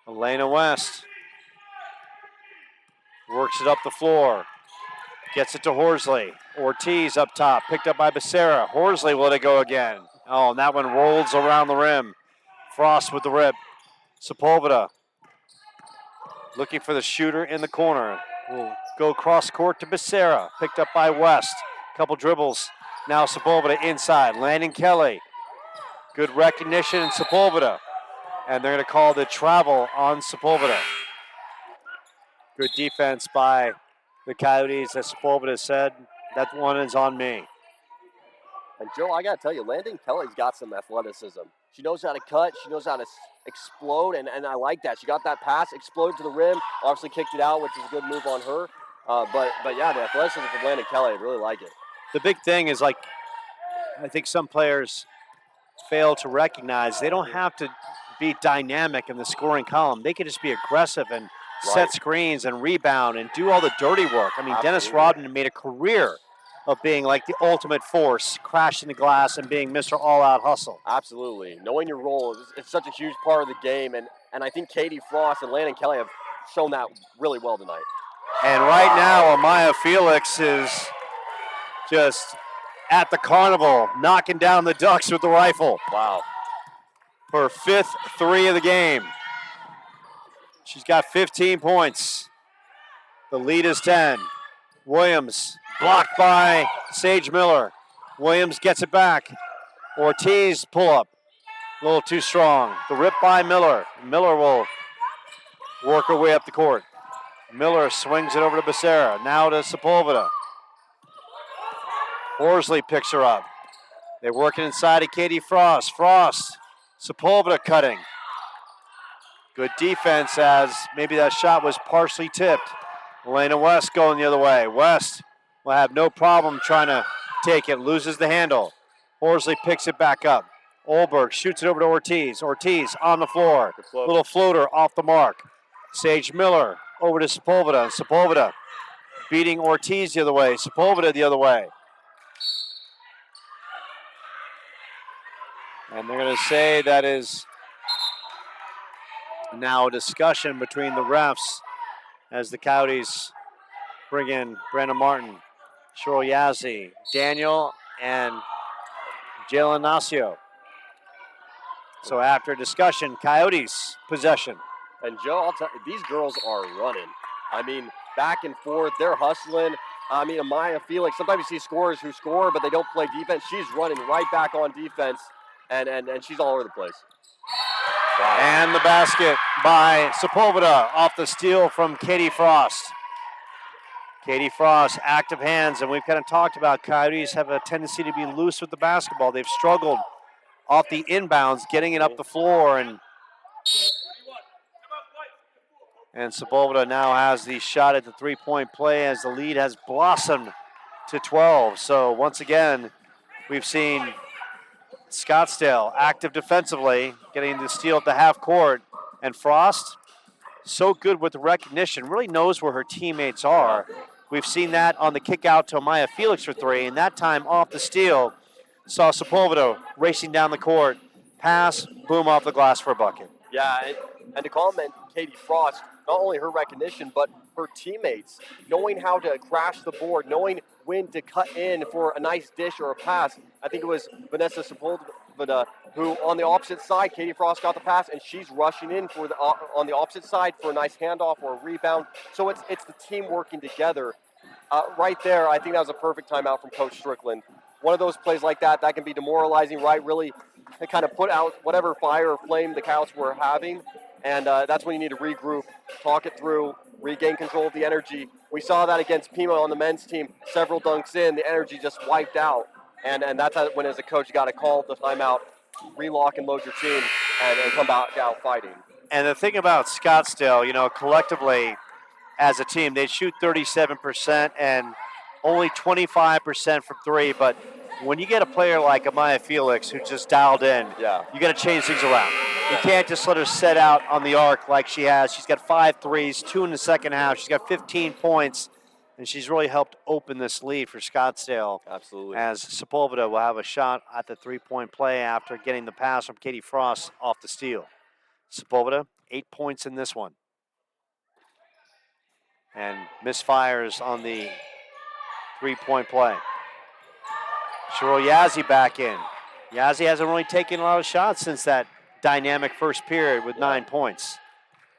Elena West works it up the floor. Gets it to Horsley. Ortiz up top, picked up by Becerra. Horsley will let it go again. Oh, and that one rolls around the rim. Frost with the rip. Sepulveda looking for the shooter in the corner. Will go cross court to Becerra. Picked up by West. Couple dribbles. Now Sepulveda inside. Landon Kelly. Good recognition in Sepulveda. And they're going to call the travel on Sepulveda. Good defense by the Coyotes, as Sepulveda said. That one is on me. And Joe, I got to tell you, Landon Kelly's got some athleticism. She knows how to cut. She knows how to explode, and I like that. She got that pass, exploded to the rim, obviously kicked it out, which is a good move on her. But yeah, the athleticism from Landon Kelly, I really like it. The big thing is, like, I think some players fail to recognize they don't have to be dynamic in the scoring column. They can just be aggressive and set screens and rebound and do all the dirty work. I mean, Dennis Rodman made a career of being like the ultimate force, crashing the glass and being Mr. All-Out Hustle. Absolutely. Knowing your role is such a huge part of the game, and I think Katie Frost and Landon Kelly have shown that really well tonight. And right now, Amaya Felix is just at the carnival, knocking down the Ducks with the rifle. Wow. Her 5th 3 of the game. She's got 15 points. The lead is 10. Williams blocked by Sage Miller. Williams gets it back. Ortiz pull up. A little too strong. The rip by Miller. Miller will work her way up the court. Miller swings it over to Becerra. Now to Sepulveda. Horsley picks her up. They're working inside of Katie Frost. Frost. Sepulveda cutting. Good defense as maybe that shot was partially tipped. Elena West going the other way. West will have no problem trying to take it. Loses the handle. Horsley picks it back up. Oldberg shoots it over to Ortiz. Ortiz on the floor. Little floater off the mark. Sage Miller over to Sepulveda. Sepulveda beating Ortiz the other way. Sepulveda the other way. And they're going to say that is now a discussion between the refs as the Coyotes bring in Brandon Martin, Cheryl Yazzie, Daniel, and Jalen Nacio. So after discussion, Coyotes possession. And Joe, I'll tell you, these girls are running. I mean, back and forth. They're hustling. I mean, Amaya Felix, sometimes you see scorers who score, but they don't play defense. She's running right back on defense, and she's all over the place. Wow. And the basket by Sepulveda off the steal from Katie Frost. Katie Frost, active hands, and we've kind of talked about Coyotes have a tendency to be loose with the basketball. They've struggled off the inbounds, getting it up the floor, and Sepulveda now has the shot at the three-point play as the lead has blossomed to 12. So once again, we've seen Scottsdale active defensively, getting the steal at the half court, and Frost so good with the recognition, really knows where her teammates are. We've seen that on the kick out to Amaya Felix for three, and that time off the steal, saw Sepulveda racing down the court, pass, boom, off the glass for a bucket. Yeah, and to comment Katie Frost, not only her recognition, but her teammates, knowing how to crash the board, knowing when to cut in for a nice dish or a pass. I think it was Vanessa Sepulveda who, on the opposite side, Katie Frost got the pass, and she's rushing in for on the opposite side for a nice handoff or a rebound. So it's the team working together. Right there, I think that was a perfect timeout from Coach Strickland. One of those plays like that can be demoralizing, right? Really kind of put out whatever fire or flame the Coyotes were having. And that's when you need to regroup, talk it through, regain control of the energy. We saw that against Pima on the men's team. Several dunks in, the energy just wiped out. And that's when, as a coach, you got to call the timeout, relock and load your team, and come back out fighting. And the thing about Scottsdale, collectively as a team, they shoot 37% and only 25% from three. But when you get a player like Amaya Felix who just dialed in, you got to change things around. You can't just let her set out on the arc like she has. She's got 5 threes, 2 in the second half. She's got 15 points, and she's really helped open this lead for Scottsdale. Absolutely. As Sepulveda will have a shot at the three-point play after getting the pass from Katie Frost off the steal. Sepulveda, 8 points in this one. And misfires on the three-point play. Cheryl Yazzie back in. Yazzie hasn't really taken a lot of shots since that dynamic first period with 9 points.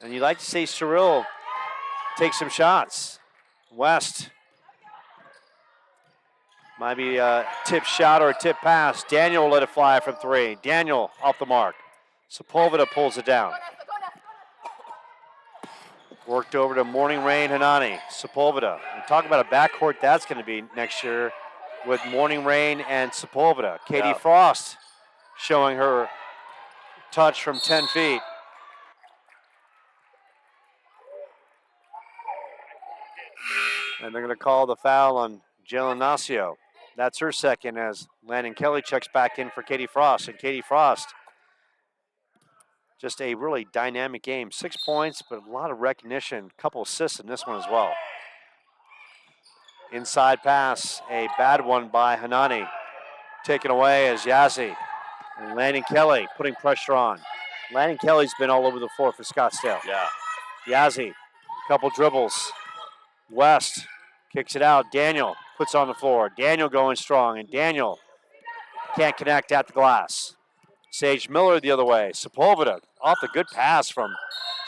And you'd like to see Cheryl take some shots. West. Might be a tip shot or a tip pass. Daniel will let it fly from three. Daniel off the mark. Sepulveda pulls it down. Worked over to Morning Rain Hanani. Sepulveda. And talk about a backcourt that's going to be next year with Morning Rain and Sepulveda. Katie Frost showing her touch from 10 feet. And they're going to call the foul on Jalen Nacio. That's her second as Landon Kelly checks back in for Katie Frost. And Katie Frost, just a really dynamic game. 6 points, but a lot of recognition. A couple assists in this one as well. Inside pass, a bad one by Hanani. Taken away as Yazzie. And Landon Kelly putting pressure on. Landon Kelly's been all over the floor for Scottsdale. Yeah. Yazzie, couple dribbles. West kicks it out. Daniel puts on the floor. Daniel going strong, and Daniel can't connect at the glass. Sage Miller the other way. Sepulveda off the good pass from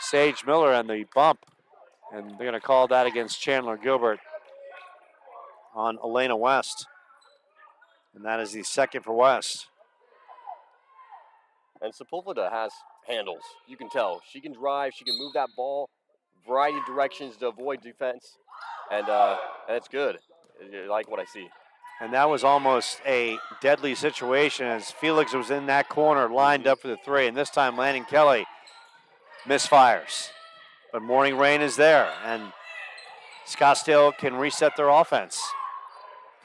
Sage Miller and the bump. And they're going to call that against Chandler-Gilbert on Elena West. And that is the second for West. And Sepulveda has handles. You can tell. She can drive. She can move that ball variety of directions to avoid defense. And it's good. I like what I see. And that was almost a deadly situation as Felix was in that corner lined up for the three. And this time Landon Kelly misfires. But Morning Rain is there. And Scottsdale can reset their offense.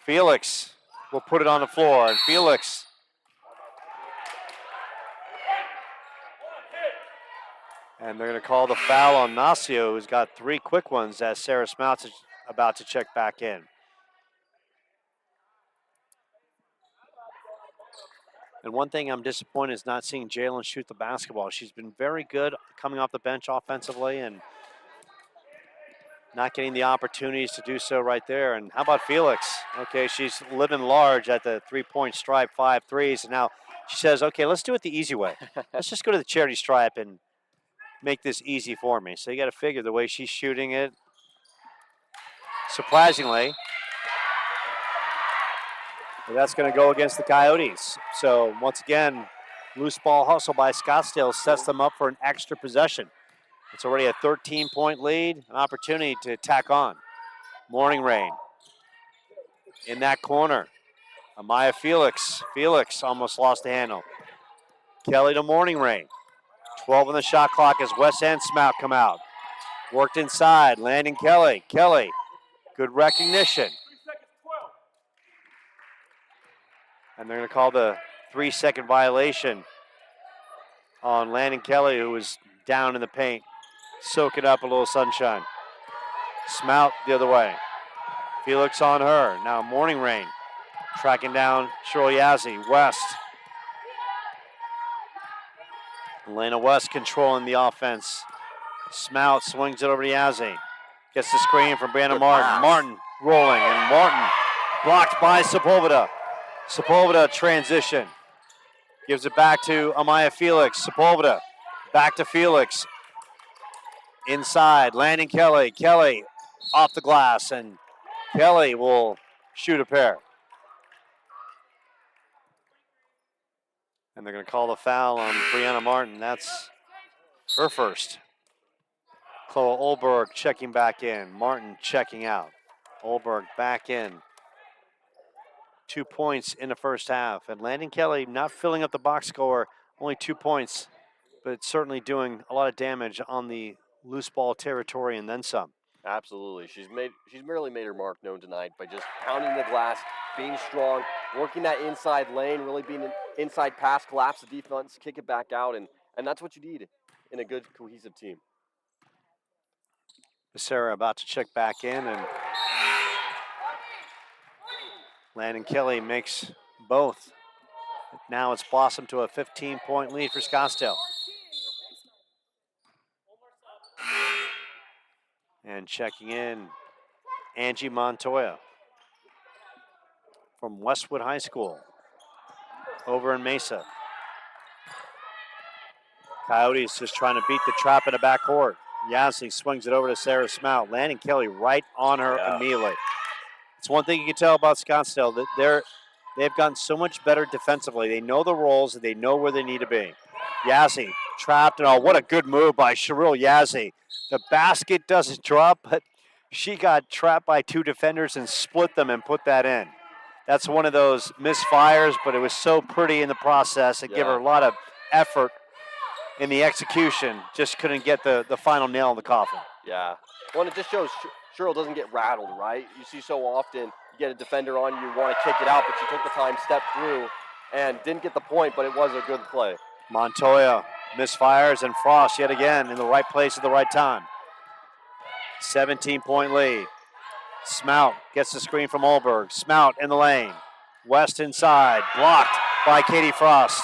Felix will put it on the floor. And Felix and they're going to call the foul on Nacio, who's got 3 quick ones as Sarah Smouts is about to check back in. And one thing I'm disappointed is not seeing Jalen shoot the basketball. She's been very good coming off the bench offensively and not getting the opportunities to do so right there. And how about Felix? Okay, she's living large at the three-point stripe, 5 threes. And now she says, okay, let's do it the easy way. Let's just go to the charity stripe and make this easy for me. So you got to figure the way she's shooting it, surprisingly. But that's going to go against the Coyotes. So once again, loose ball hustle by Scottsdale sets them up for an extra possession. It's already a 13-point lead, an opportunity to tack on. Morning Rain in that corner. Amaya Felix. Felix almost lost the handle. Kelly to Morning Rain. 12 on the shot clock as West and Smout come out. Worked inside, Landon Kelly. Kelly, good recognition. And they're going to call the 3-second violation on Landon Kelly, who was down in the paint, soaking up a little sunshine. Smout the other way. Felix on her. Now Morning Rain tracking down Shirley Yazzie. West. Elena West controlling the offense. Smout swings it over to Yazzie. Gets the screen from Brandon Martin. Pass. Martin rolling, and Martin blocked by Sepulveda. Sepulveda transition. Gives it back to Amaya Felix. Sepulveda back to Felix. Inside, Landon Kelly. Kelly off the glass, and Kelly will shoot a pair. And they're going to call the foul on Brianna Martin. That's her first. Chloe Olberg checking back in. Martin checking out. Olberg back in. 2 points in the first half. And Landon Kelly not filling up the box score, only 2 points, but certainly doing a lot of damage on the loose ball territory and then some. Absolutely. She's merely made her mark known tonight by just pounding the glass, being strong, working that inside lane, really being an inside pass, collapse the defense, kick it back out, and that's what you need in a good, cohesive team. Becerra about to check back in, and Landon Kelly makes both. Now it's blossomed to a 15-point lead for Scottsdale. And checking in, Angie Montoya from Westwood High School over in Mesa. Coyotes just trying to beat the trap in the backcourt. Yazzie swings it over to Sarah Smout. Landon Kelly right on her immediately. It's one thing you can tell about Scottsdale, that they've gotten so much better defensively. They know the roles, they know where they need to be. Yazzie trapped, and what a good move by Cheryl Yazzie. The basket doesn't drop, but she got trapped by 2 defenders and split them and put that in. That's one of those misfires, but it was so pretty in the process. It gave her a lot of effort in the execution. Just couldn't get the final nail in the coffin. Yeah. Well, it just shows Cheryl doesn't get rattled, right? You see so often you get a defender on you want to kick it out, but she took the time, stepped through, and didn't get the point, but it was a good play. Montoya misfires, and Frost yet again in the right place at the right time. 17-point lead. Smout gets the screen from Olberg. Smout in the lane. West inside, blocked by Katie Frost.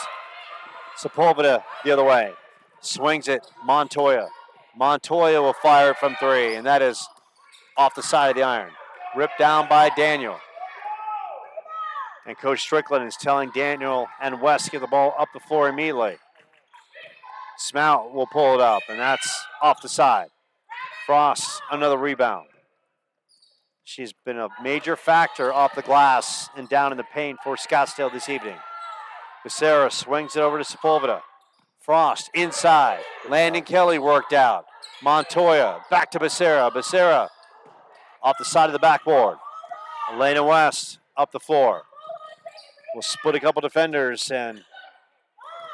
Sepulveda the other way. Swings it, Montoya. Montoya will fire it from 3, and that is off the side of the iron. Ripped down by Daniel. And Coach Strickland is telling Daniel and West to get the ball up the floor immediately. Smout will pull it up, and that's off the side. Frost, another rebound. She's been a major factor off the glass and down in the paint for Scottsdale this evening. Becerra swings it over to Sepulveda. Frost inside. Landon Kelly worked out. Montoya back to Becerra. Becerra off the side of the backboard. Elena West up the floor. Will split a couple defenders and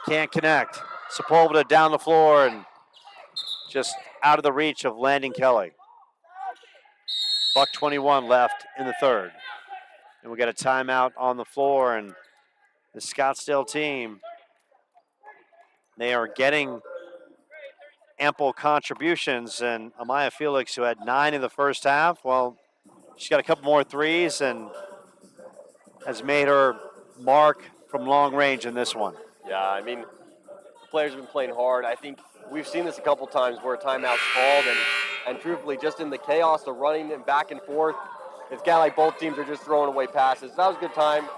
can't connect. Sepulveda down the floor and just out of the reach of Landon Kelly. $1:21 left in the third. And we got a timeout on the floor, and the Scottsdale team, they are getting ample contributions, and Amaya Felix, who had 9 in the first half, well, she's got a couple more threes and has made her mark from long range in this one. Yeah, I mean, the players have been playing hard. I think we've seen this a couple times where a timeout's called, and truthfully, just in the chaos, the running and back and forth, it's kind of like both teams are just throwing away passes. That was a good time,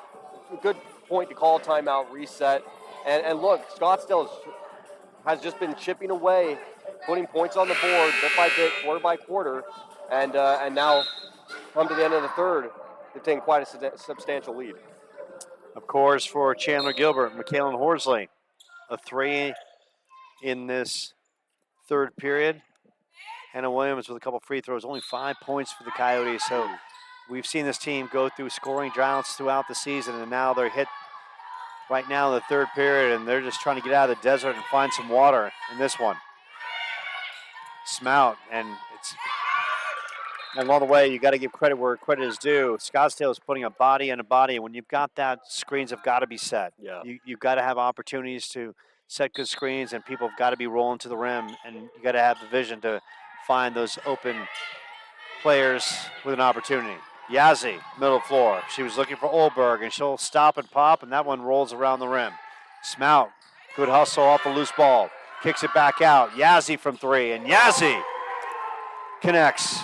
a good point to call a timeout, reset. And look, Scottsdale has just been chipping away, putting points on the board bit by bit, quarter by quarter, and now come to the end of the third, they've taken quite a substantial lead. Of course, for Chandler-Gilbert, McKaylin Horsley, a 3 in this third period. Hannah Williams with a couple free throws, only 5 points for the Coyotes. So we've seen this team go through scoring droughts throughout the season, and now they're hit right now in the third period, and they're just trying to get out of the desert and find some water in this one. Smout, and along the way, you got to give credit where credit is due. Scottsdale is putting a body on a body, and when you've got that, screens have got to be set. Yeah. You've got to have opportunities to set good screens, and people have got to be rolling to the rim, and you got to have the vision to find those open players with an opportunity. Yazzie, middle floor. She was looking for Olberg, and she'll stop and pop, and that one rolls around the rim. Smout, good hustle off the loose ball. Kicks it back out. Yazzie from 3, and Yazzie connects.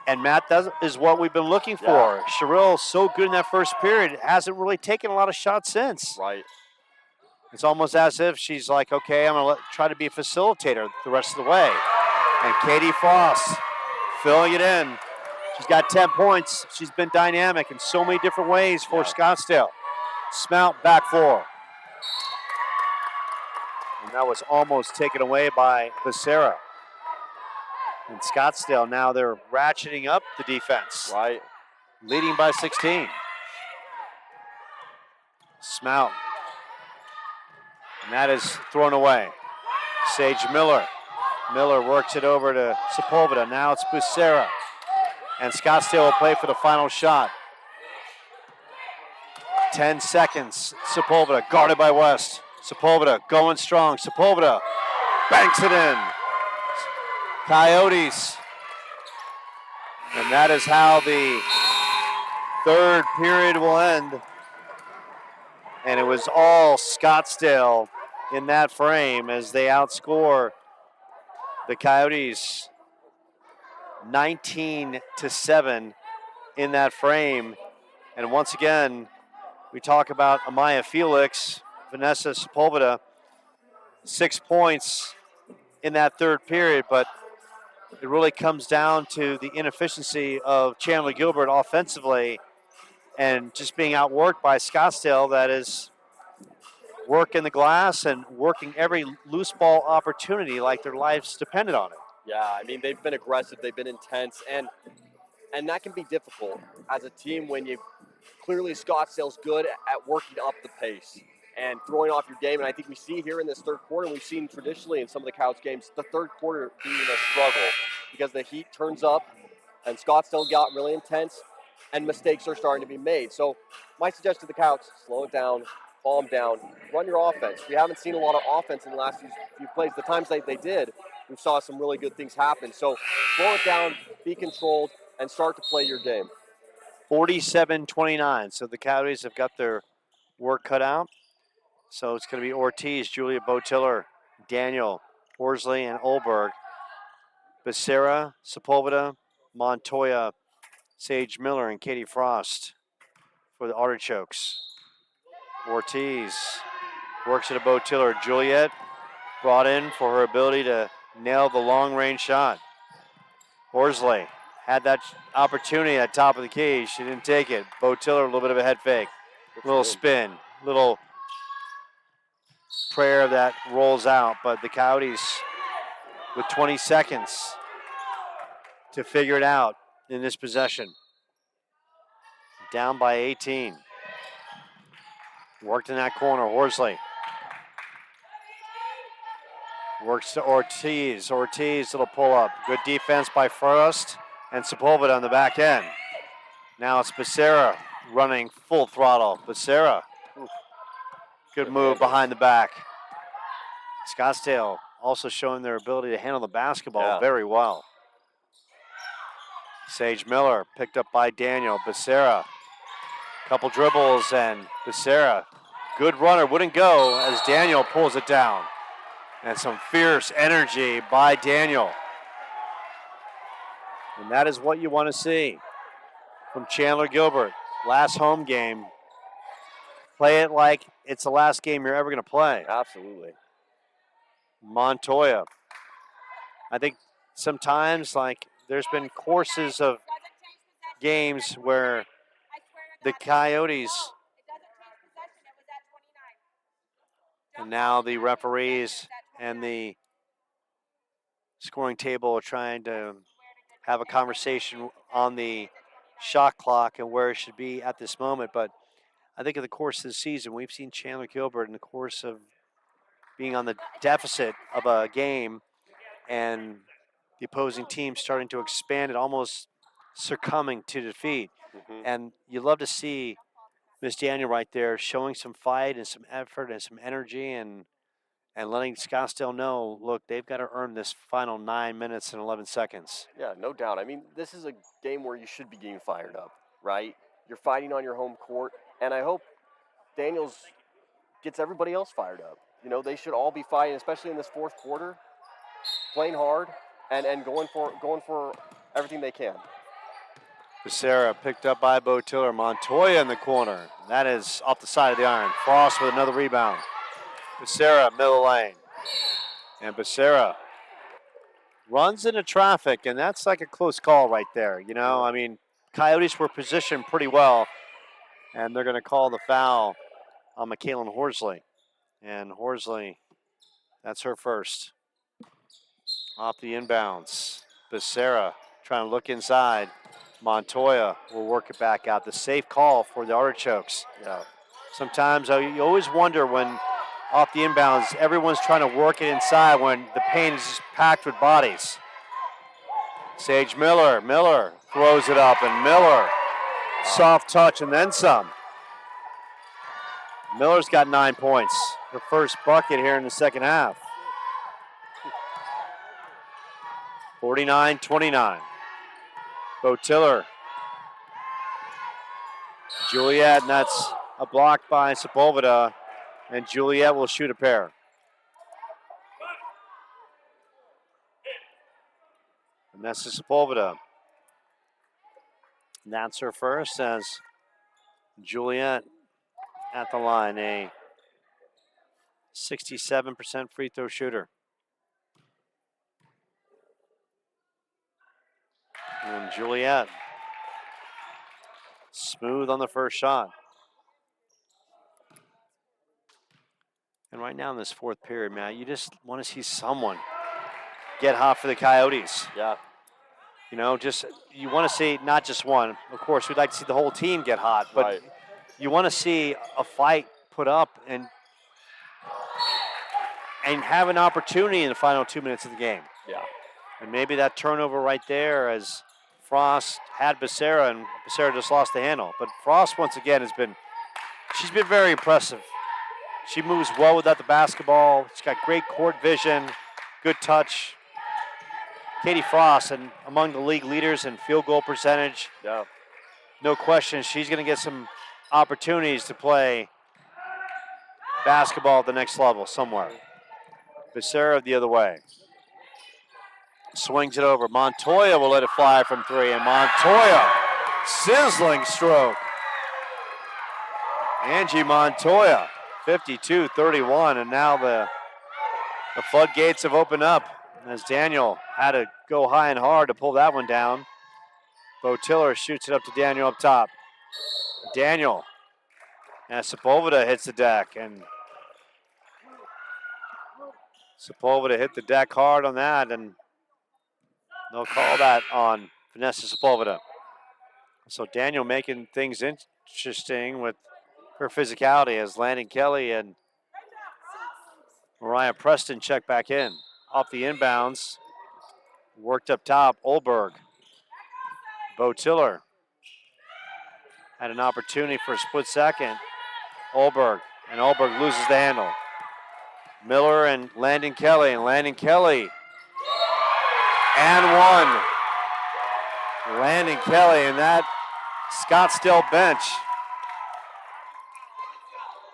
And Matt, that is what we've been looking for. Yeah. Sherrill, so good in that first period, hasn't really taken a lot of shots since. Right. It's almost as if she's like, okay, I'm going to try to be a facilitator the rest of the way. And Katie Frost filling it in. She's got 10 points. She's been dynamic in so many different ways for Scottsdale. Smout back 4. And that was almost taken away by Becerra. And Scottsdale, now they're ratcheting up the defense. Right. Leading by 16. Smout. And that is thrown away. Sage Miller. Miller works it over to Sepulveda. Now it's Becerra. And Scottsdale will play for the final shot. 10 seconds. Sepulveda guarded by West. Sepulveda going strong. Sepulveda banks it in. Coyotes. And that is how the third period will end. And it was all Scottsdale in that frame as they outscore the Coyotes 19-7 in that frame. And once again, we talk about Amaya Felix, Vanessa Sepulveda, 6 points in that third period, but it really comes down to the inefficiency of Chandler-Gilbert offensively and just being outworked by Scottsdale that is working the glass and working every loose ball opportunity like their lives depended on it. Yeah, I mean, they've been aggressive, they've been intense, and that can be difficult as a team when you clearly Scottsdale's good at working up the pace and throwing off your game. And I think we see here in this third quarter, we've seen traditionally in some of the Coyotes games, the third quarter being a struggle because the heat turns up and Scottsdale got really intense and mistakes are starting to be made. So my suggestion to the Coyotes, slow it down, calm down, run your offense. We haven't seen a lot of offense in the last few plays. The times they did, we saw some really good things happen. So slow it down, be controlled, and start to play your game. 47-29. So the Coyotes have got their work cut out. So it's going to be Ortiz, Julia Botiller, Daniel, Horsley, and Olberg. Becerra, Sepulveda, Montoya, Sage Miller, and Katie Frost for the Artichokes. Ortiz works at a Botiller. Juliet brought in for her ability to nail the long-range shot. Horsley had that opportunity at top of the key. She didn't take it. Botiller, a little bit of a head fake. Little spin, little prayer that rolls out. But the Coyotes with 20 seconds to figure it out in this possession. Down by 18. Worked in that corner, Horsley. Works to Ortiz. Ortiz, little pull up. Good defense by Frost and Sepulveda on the back end. Now it's Becerra running full throttle. Becerra, good move behind the back. Scottsdale also showing their ability to handle the basketball very well. Sage Miller picked up by Daniel. Becerra, couple dribbles, and Becerra, good runner, wouldn't go as Daniel pulls it down. And some fierce energy by Daniel. And that is what you want to see from Chandler-Gilbert. Last home game. Play it like it's the last game you're ever going to play. Absolutely. Montoya. I think sometimes, like, there's been courses of games where the Coyotes and now the referees and the scoring table are trying to have a conversation on the shot clock and where it should be at this moment. But I think in the course of the season, we've seen Chandler-Gilbert in the course of being on the deficit of a game and the opposing team starting to expand and almost succumbing to defeat. And you love to see Miss Daniel right there showing some fight and some effort and some energy and letting Scottsdale know, look, they've got to earn this final 9 minutes and 11 seconds. Yeah, no doubt. I mean, this is a game where you should be getting fired up, right? You're fighting on your home court, and I hope Daniels gets everybody else fired up. You know, they should all be fighting, especially in this fourth quarter, playing hard and going for everything they can. Becerra picked up by Bo Tiller. Montoya in the corner. That is off the side of the iron. Frost with another rebound. Becerra, middle lane. And Becerra runs into traffic, and that's like a close call right there. You know, I mean, Coyotes were positioned pretty well, and they're going to call the foul on McKaylin Horsley. And Horsley, that's her first. Off the inbounds. Becerra trying to look inside. Montoya will work it back out. The safe call for the Artichokes. Yeah. Sometimes you always wonder when off the inbounds, everyone's trying to work it inside when the paint is just packed with bodies. Sage Miller. Miller throws it up, and Miller, soft touch and then some. Miller's got 9 points. Her first bucket here in the second half. 49-29. Bo Tiller. Juliet, and that's a block by Sepulveda, and Juliet will shoot a pair. Vanessa Sepulveda. And that's her first as Juliet at the line, a 67% free throw shooter. And Juliet, smooth on the first shot. And right now in this fourth period, Matt, you just want to see someone get hot for the Coyotes. Yeah. You know, just you want to see not just one. Of course, we'd like to see the whole team get hot, but Right. You want to see a fight put up and have an opportunity in the final 2 minutes of the game. Yeah. And maybe that turnover right there as Frost had Becerra, and Becerra just lost the handle. But Frost, once again, she's been very impressive. She moves well without the basketball. She's got great court vision, good touch. Katie Frost, and among the league leaders in field goal percentage. Yeah. No question, she's going to get some opportunities to play basketball at the next level somewhere. Becerra the other way. Swings it over. Montoya will let it fly from three, and Montoya, sizzling stroke. Angie Montoya, 52-31, and now the floodgates have opened up as Daniel had to go high and hard to pull that one down. Bo Tiller shoots it up to Daniel up top. Daniel, and Sepulveda hits the deck, and Sepulveda hit the deck hard on that, and they'll call that on Vanessa Sepulveda. So Daniel making things interesting with her physicality as Landon Kelly and Mariah Preston check back in. Off the inbounds, worked up top, Olberg. Bo Tiller had an opportunity for a split second. Olberg, and Olberg loses the handle. Miller and Landon Kelly, and Landon Kelly, and one. Landon Kelly and that Scottsdale bench.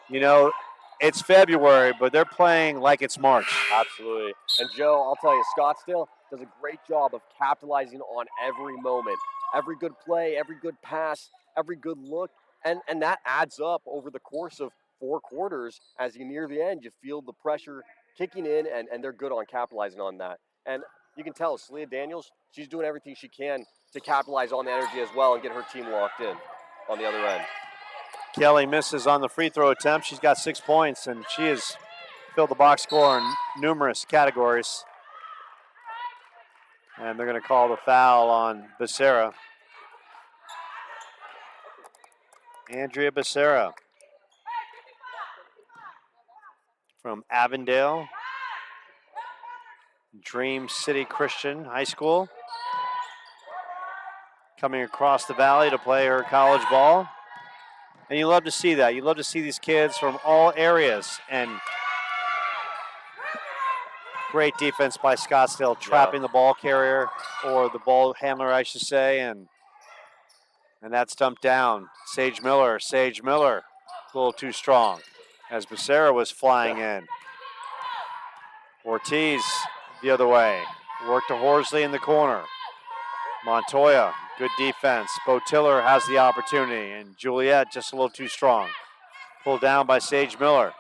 You know, it's February, but they're playing like it's March. Absolutely. And Joe, I'll tell you, Scottsdale does a great job of capitalizing on every moment. Every good play, every good pass, every good look. And that adds up over the course of 4 quarters. As you near the end, you feel the pressure kicking in, and they're good on capitalizing on that. And you can tell Celia Daniels, she's doing everything she can to capitalize on the energy as well and get her team locked in on the other end. Kelly misses on the free throw attempt. She's got 6 points, and she has filled the box score in numerous categories. And they're going to call the foul on Becerra. Andrea Becerra from Avondale, Dream City Christian High School, coming across the valley to play her college ball. And you love to see that. You love to see these kids from all areas. And great defense by Scottsdale, trapping the ball carrier, or the ball handler, I should say. And that's dumped down. Sage Miller, a little too strong as Becerra was flying in. Ortiz the other way. Work to Horsley in the corner. Montoya, good defense. Bo Tiller has the opportunity, and Juliet just a little too strong. Pulled down by Sage Miller.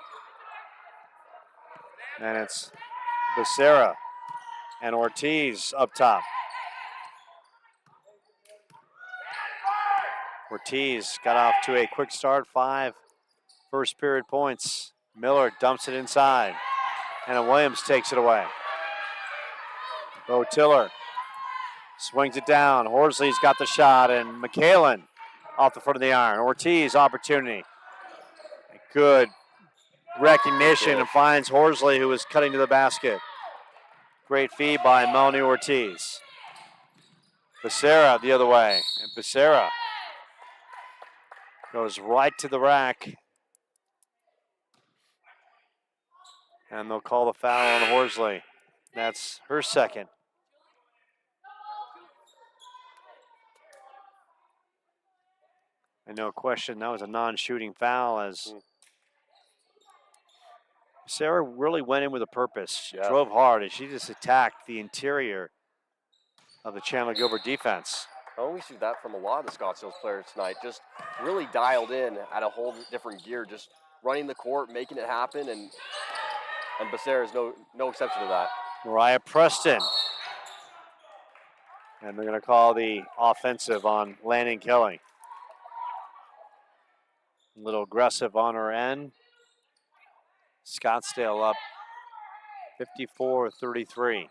And it's Becerra and Ortiz up top. Ortiz got off to a quick start, 5 first period points. Miller dumps it inside, and Williams takes it away. Bo Tiller swings it down. Horsley's got the shot, and McKalen off the front of the iron. Ortiz, opportunity. Good recognition and finds Horsley, who was cutting to the basket. Great feed by Melanie Ortiz. Becerra the other way, and Becerra goes right to the rack. And they'll call the foul on Horsley. That's her second. And no question, that was a non-shooting foul as Sarah really went in with a purpose. She drove hard, and she just attacked the interior of the Chandler-Gilbert defense. Oh, we see that from a lot of the Scottsdale players tonight. Just really dialed in at a whole different gear, just running the court, making it happen, and Becerra is no exception to that. Mariah Preston. And they're going to call the offensive on Landon Kelly. A little aggressive on her end. Scottsdale up 54-33.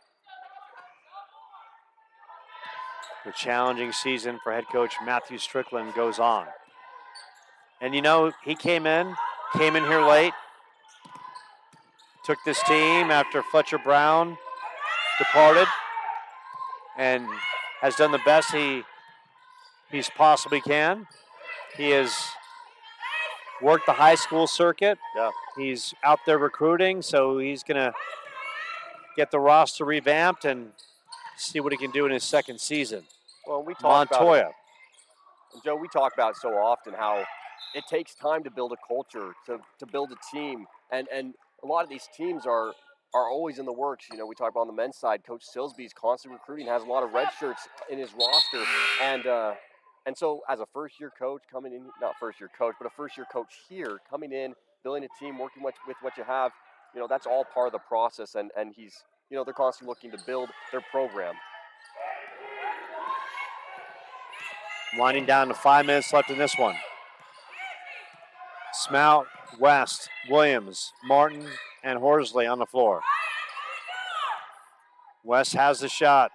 The challenging season for head coach Matthew Strickland goes on. And you know, he came in here late, took this team after Fletcher Brown departed, and has done the best he's possibly can. He has worked the high school circuit. Yeah. He's out there recruiting, so he's going to get the roster revamped and see what he can do in his second season. Well, we talk Montoya. about it. Joe, we talk about so often how it takes time to build a culture, to build a team, and a lot of these teams are always in the works. You know, we talk about on the men's side, Coach Silsby's constant recruiting, has a lot of red shirts in his roster, and so as a first-year coach coming in, not first-year coach, but a first-year coach here coming in, building a team, working with what you have, you know, that's all part of the process, and he's, you know, they're constantly looking to build their program. Winding down to 5 minutes left in this one. Smout, West, Williams, Martin, and Horsley on the floor. West has the shot,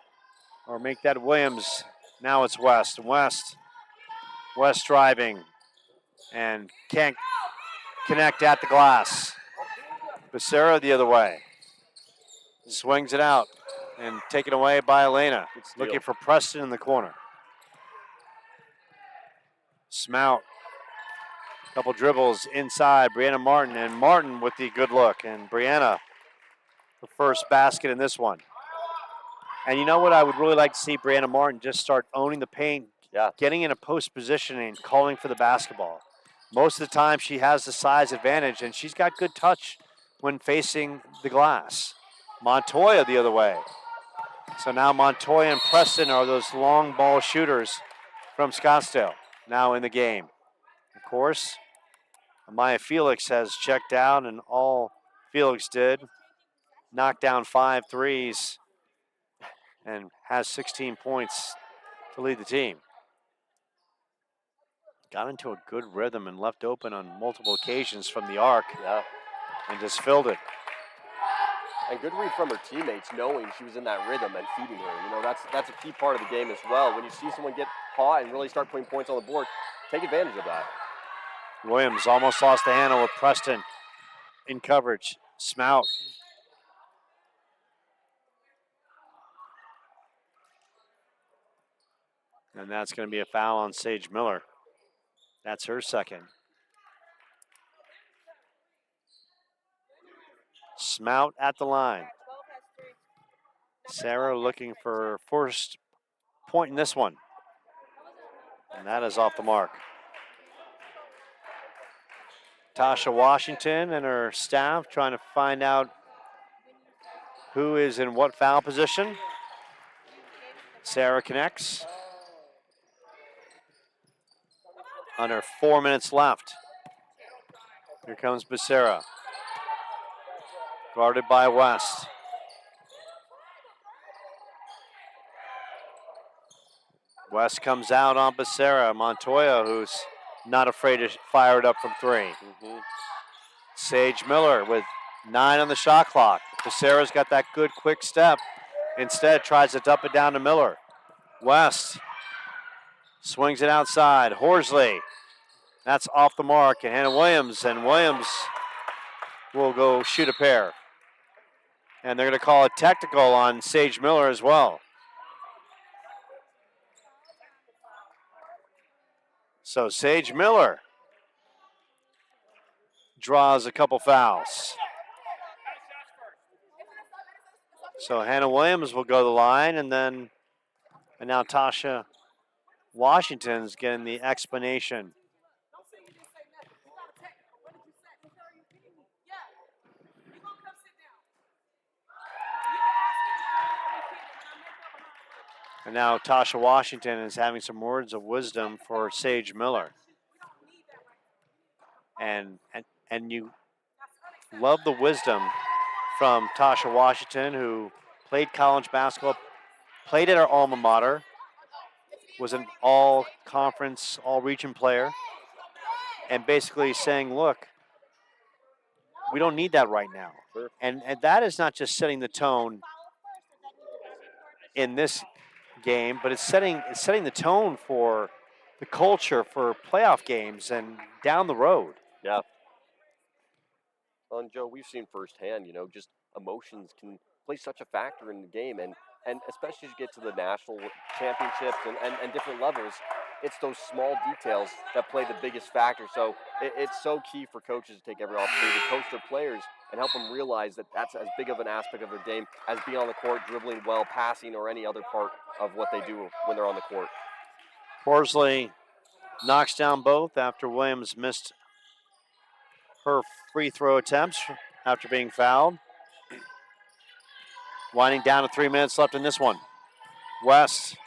or make that Williams. Now it's West. West driving and can't connect at the glass. Becerra the other way. Swings it out and taken away by Elena. Looking for Preston in the corner. Smout. Couple dribbles inside. Brianna Martin, and Martin with the good look. And Brianna, the first basket in this one. And you know what? I would really like to see Brianna Martin just start owning the paint, getting in a post position and calling for the basketball. Most of the time she has the size advantage, and she's got good touch when facing the glass. Montoya the other way. So now Montoya and Preston are those long ball shooters from Scottsdale now in the game. Of course, Amaya Felix has checked out, and all Felix did, knocked down 5 threes and has 16 points to lead the team. Got into a good rhythm and left open on multiple occasions from the arc. Yeah. And just filled it. And good read from her teammates, knowing she was in that rhythm and feeding her. You know, that's a key part of the game as well. When you see someone get hot and really start putting points on the board, take advantage of that. Williams almost lost the handle with Preston in coverage. Smout. And that's going to be a foul on Sage Miller. That's her second. Smout at the line. Sarah looking for her first point in this one. And that is off the mark. Tasha Washington and her staff trying to find out who is in what foul position. Sarah connects. Under 4 minutes left. Here comes Becerra. Guarded by West. West comes out on Becerra. Montoya, who's not afraid to fire it up from three. Sage Miller with 9 on the shot clock. Becerra's got that good quick step. Instead, tries to dump it down to Miller. West swings it outside. Horsley. That's off the mark. And Hannah Williams. And Williams will go shoot a pair. And they're going to call a technical on Sage Miller as well. So Sage Miller draws a couple fouls. So Hannah Williams will go to the line, and now Tasha Washington's getting the explanation. And now Tasha Washington is having some words of wisdom for Sage Miller. And you love the wisdom from Tasha Washington, who played college basketball, played at our alma mater, was an all-conference, all-region player, and basically saying, look, we don't need that right now. Sure. And that is not just setting the tone in this game, but it's setting the tone for the culture for playoff games and down the road. Yeah. Well, and Joe, we've seen firsthand, you know, just emotions can play such a factor in the game, and especially as you get to the national championships and different levels, it's those small details that play the biggest factor. So it's so key for coaches to take every opportunity to coach their players and help them realize that that's as big of an aspect of their game as being on the court, dribbling well, passing, or any other part of what they do when they're on the court. Horsley knocks down both after Williams missed her free throw attempts after being fouled. Winding down to 3 minutes left in this one. West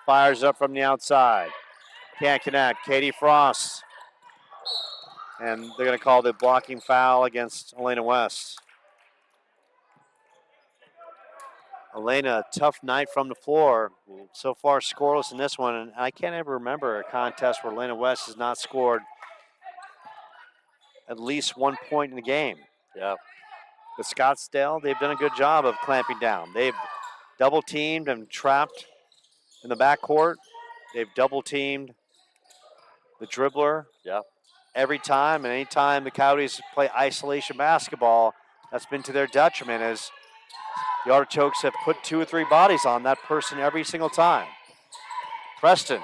fires up from the outside. Can't connect. Katie Frost. And they're going to call the blocking foul against Elena West. Elena, tough night from the floor. So far scoreless in this one. And I can't ever remember a contest where Elena West has not scored at least 1 point in the game. Yeah. With Scottsdale, they've done a good job of clamping down. They've double teamed and trapped in the backcourt. They've double teamed the dribbler. Yeah. Every time, and anytime the Coyotes play isolation basketball, that's been to their detriment, as the Artichokes have put 2 or 3 bodies on that person every single time. Preston,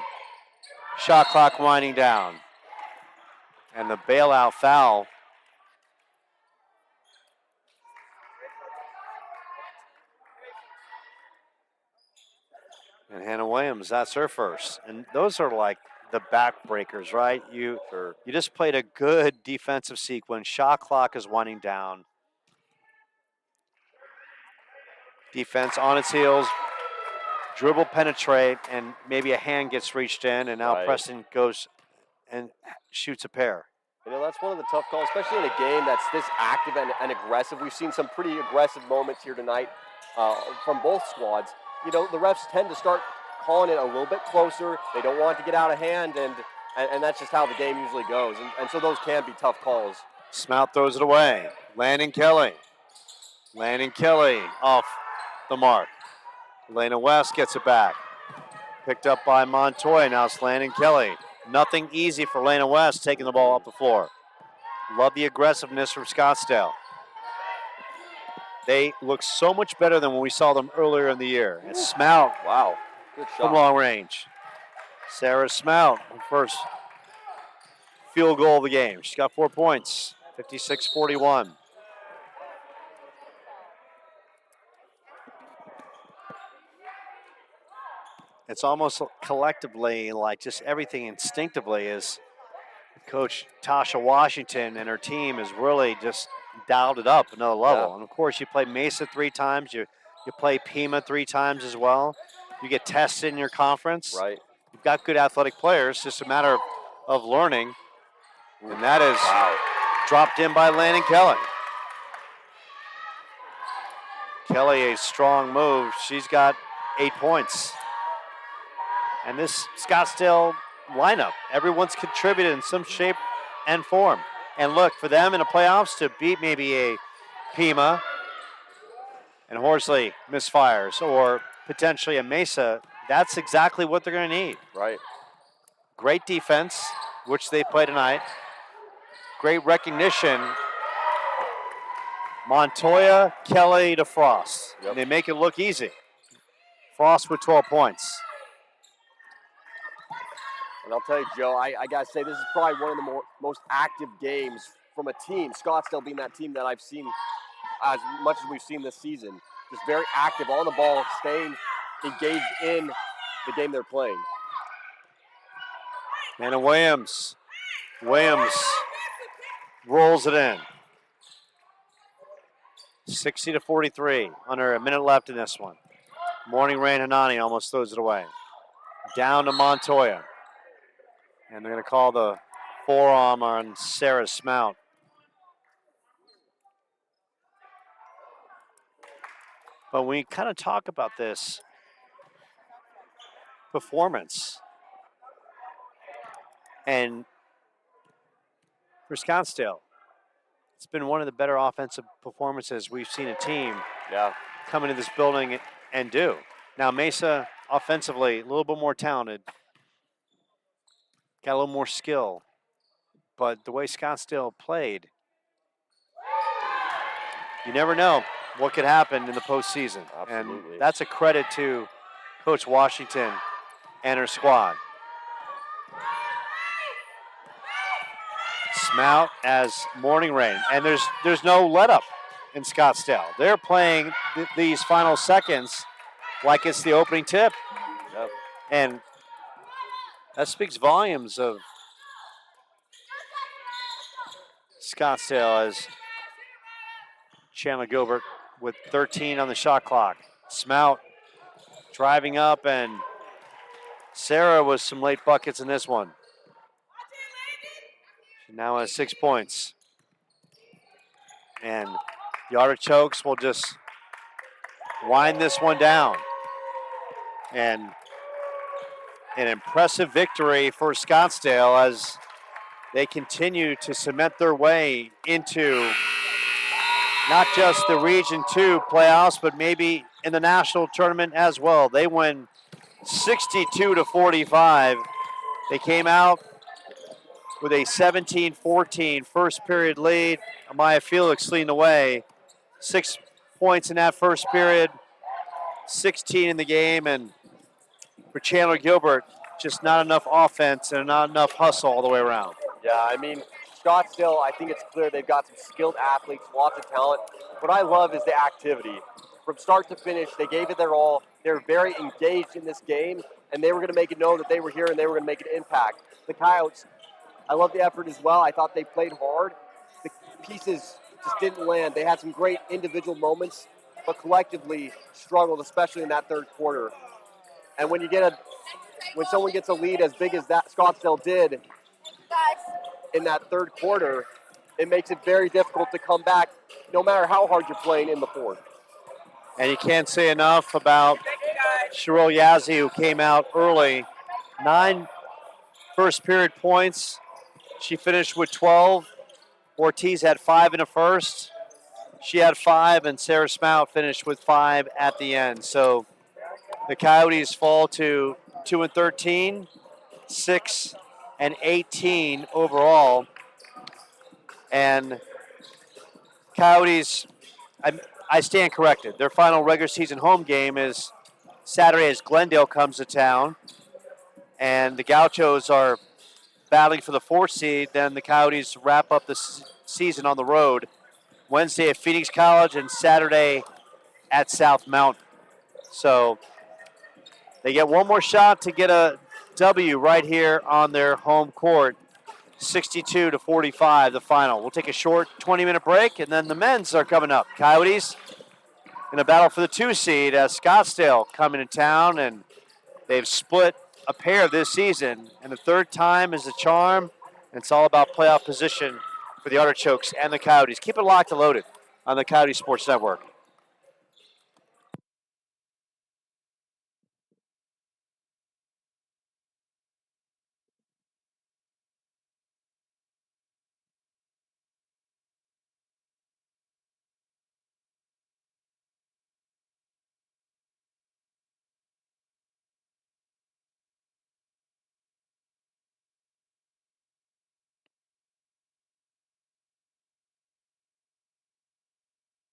shot clock winding down. And the bailout foul. And Hannah Williams, that's her first. And those are like the backbreakers, right? You just played a good defensive sequence. Shot clock is winding down. Defense on its heels. Dribble, penetrate, and maybe a hand gets reached in, and now Preston goes and shoots a pair. You know, that's one of the tough calls, especially in a game that's this active and aggressive. We've seen some pretty aggressive moments here tonight from both squads, the refs tend to start calling it a little bit closer. They don't want it to get out of hand, and that's just how the game usually goes. And so those can be tough calls. Smout throws it away. Landon Kelly. Landon Kelly off the mark. Elena West gets it back. Picked up by Montoya. Now it's Landon Kelly. Nothing easy for Elena West taking the ball off the floor. Love the aggressiveness from Scottsdale. They look so much better than when we saw them earlier in the year. And Smout, wow, good shot from long range. Sarah Smout, first field goal of the game. She's got 4 points, 56-41. It's almost collectively like just everything instinctively is Coach Tasha Washington and her team has really just dialed it up another level. Yeah. And of course, you play Mesa 3 times. You play Pima 3 times as well. You get tested in your conference. Right. You've got good athletic players. It's just a matter of learning. And that is dropped in by Landon Kelly. Kelly, a strong move. She's got 8 points. And this Scottsdale lineup, everyone's contributed in some shape and form. And look, for them in the playoffs to beat maybe a Pima and Horsley misfires or potentially a Mesa, that's exactly what they're going to need. Right. Great defense, which they play tonight. Great recognition. Montoya, Kelly to Frost. Yep. And they make it look easy. Frost with 12 points. And I'll tell you, Joe, I got to say, this is probably one of the most active games from a team, Scottsdale being that team that I've seen as much as we've seen this season. Just very active, on the ball, staying engaged in the game they're playing. Anna Williams. Williams rolls it in. 60-43, under a minute left in this one. Morning Rain Hanani almost throws it away. Down to Montoya. And they're going to call the forearm on Sarah Smout. But when we kind of talk about this performance, and for Scottsdale, it's been one of the better offensive performances we've seen a team come into this building and do. Now, Mesa, offensively, a little bit more talented. Got a little more skill. But the way Scottsdale played, you never know what could happen in the postseason. Absolutely. And that's a credit to Coach Washington and her squad. Smout as Morning Rain. And there's no let up in Scottsdale. They're playing these final seconds like it's the opening tip. Yep. And that speaks volumes of Scottsdale as Chandler-Gilbert with 13 on the shot clock. Smout driving up, and Sarah with some late buckets in this one. She now has 6 points. And the Artichokes will just wind this one down. And an impressive victory for Scottsdale as they continue to cement their way into not just the Region 2 playoffs, but maybe in the national tournament as well. They win 62-45. They came out with a 17-14 first period lead. Amaya Felix leading the way. 6 points in that first period, 16 in the game, and for Chandler-Gilbert, just not enough offense and not enough hustle all the way around. Yeah, I mean, Scottsdale, I think it's clear they've got some skilled athletes, lots of talent. What I love is the activity. From start to finish, they gave it their all. They were very engaged in this game, and they were going to make it known that they were here and they were going to make an impact. The Coyotes, I love the effort as well. I thought they played hard. The pieces just didn't land. They had some great individual moments, but collectively struggled, especially in that third quarter. And when someone gets a lead as big as that Scottsdale did in that third quarter, it makes it very difficult to come back, no matter how hard you're playing in the fourth. And you can't say enough about Sherelle Yazzie, who came out early. 9 first period points. She finished with 12. Ortiz had 5 in the first. She had 5, and Sarah Smout finished with 5 at the end. So the Coyotes fall to 2-13, 6-18 overall. And Coyotes, I stand corrected. Their final regular season home game is Saturday as Glendale comes to town. And the Gauchos are battling for the 4th seed. Then the Coyotes wrap up the season on the road. Wednesday at Phoenix College and Saturday at South Mountain. So they get one more shot to get a W right here on their home court. 62-45, the final. We'll take a short 20-minute break, and then the men's are coming up. Coyotes in a battle for the 2 seed as Scottsdale coming to town, and they've split a pair this season, and the 3rd time is the charm. It's all about playoff position for the Artichokes and the Coyotes. Keep it locked and loaded on the Coyote Sports Network.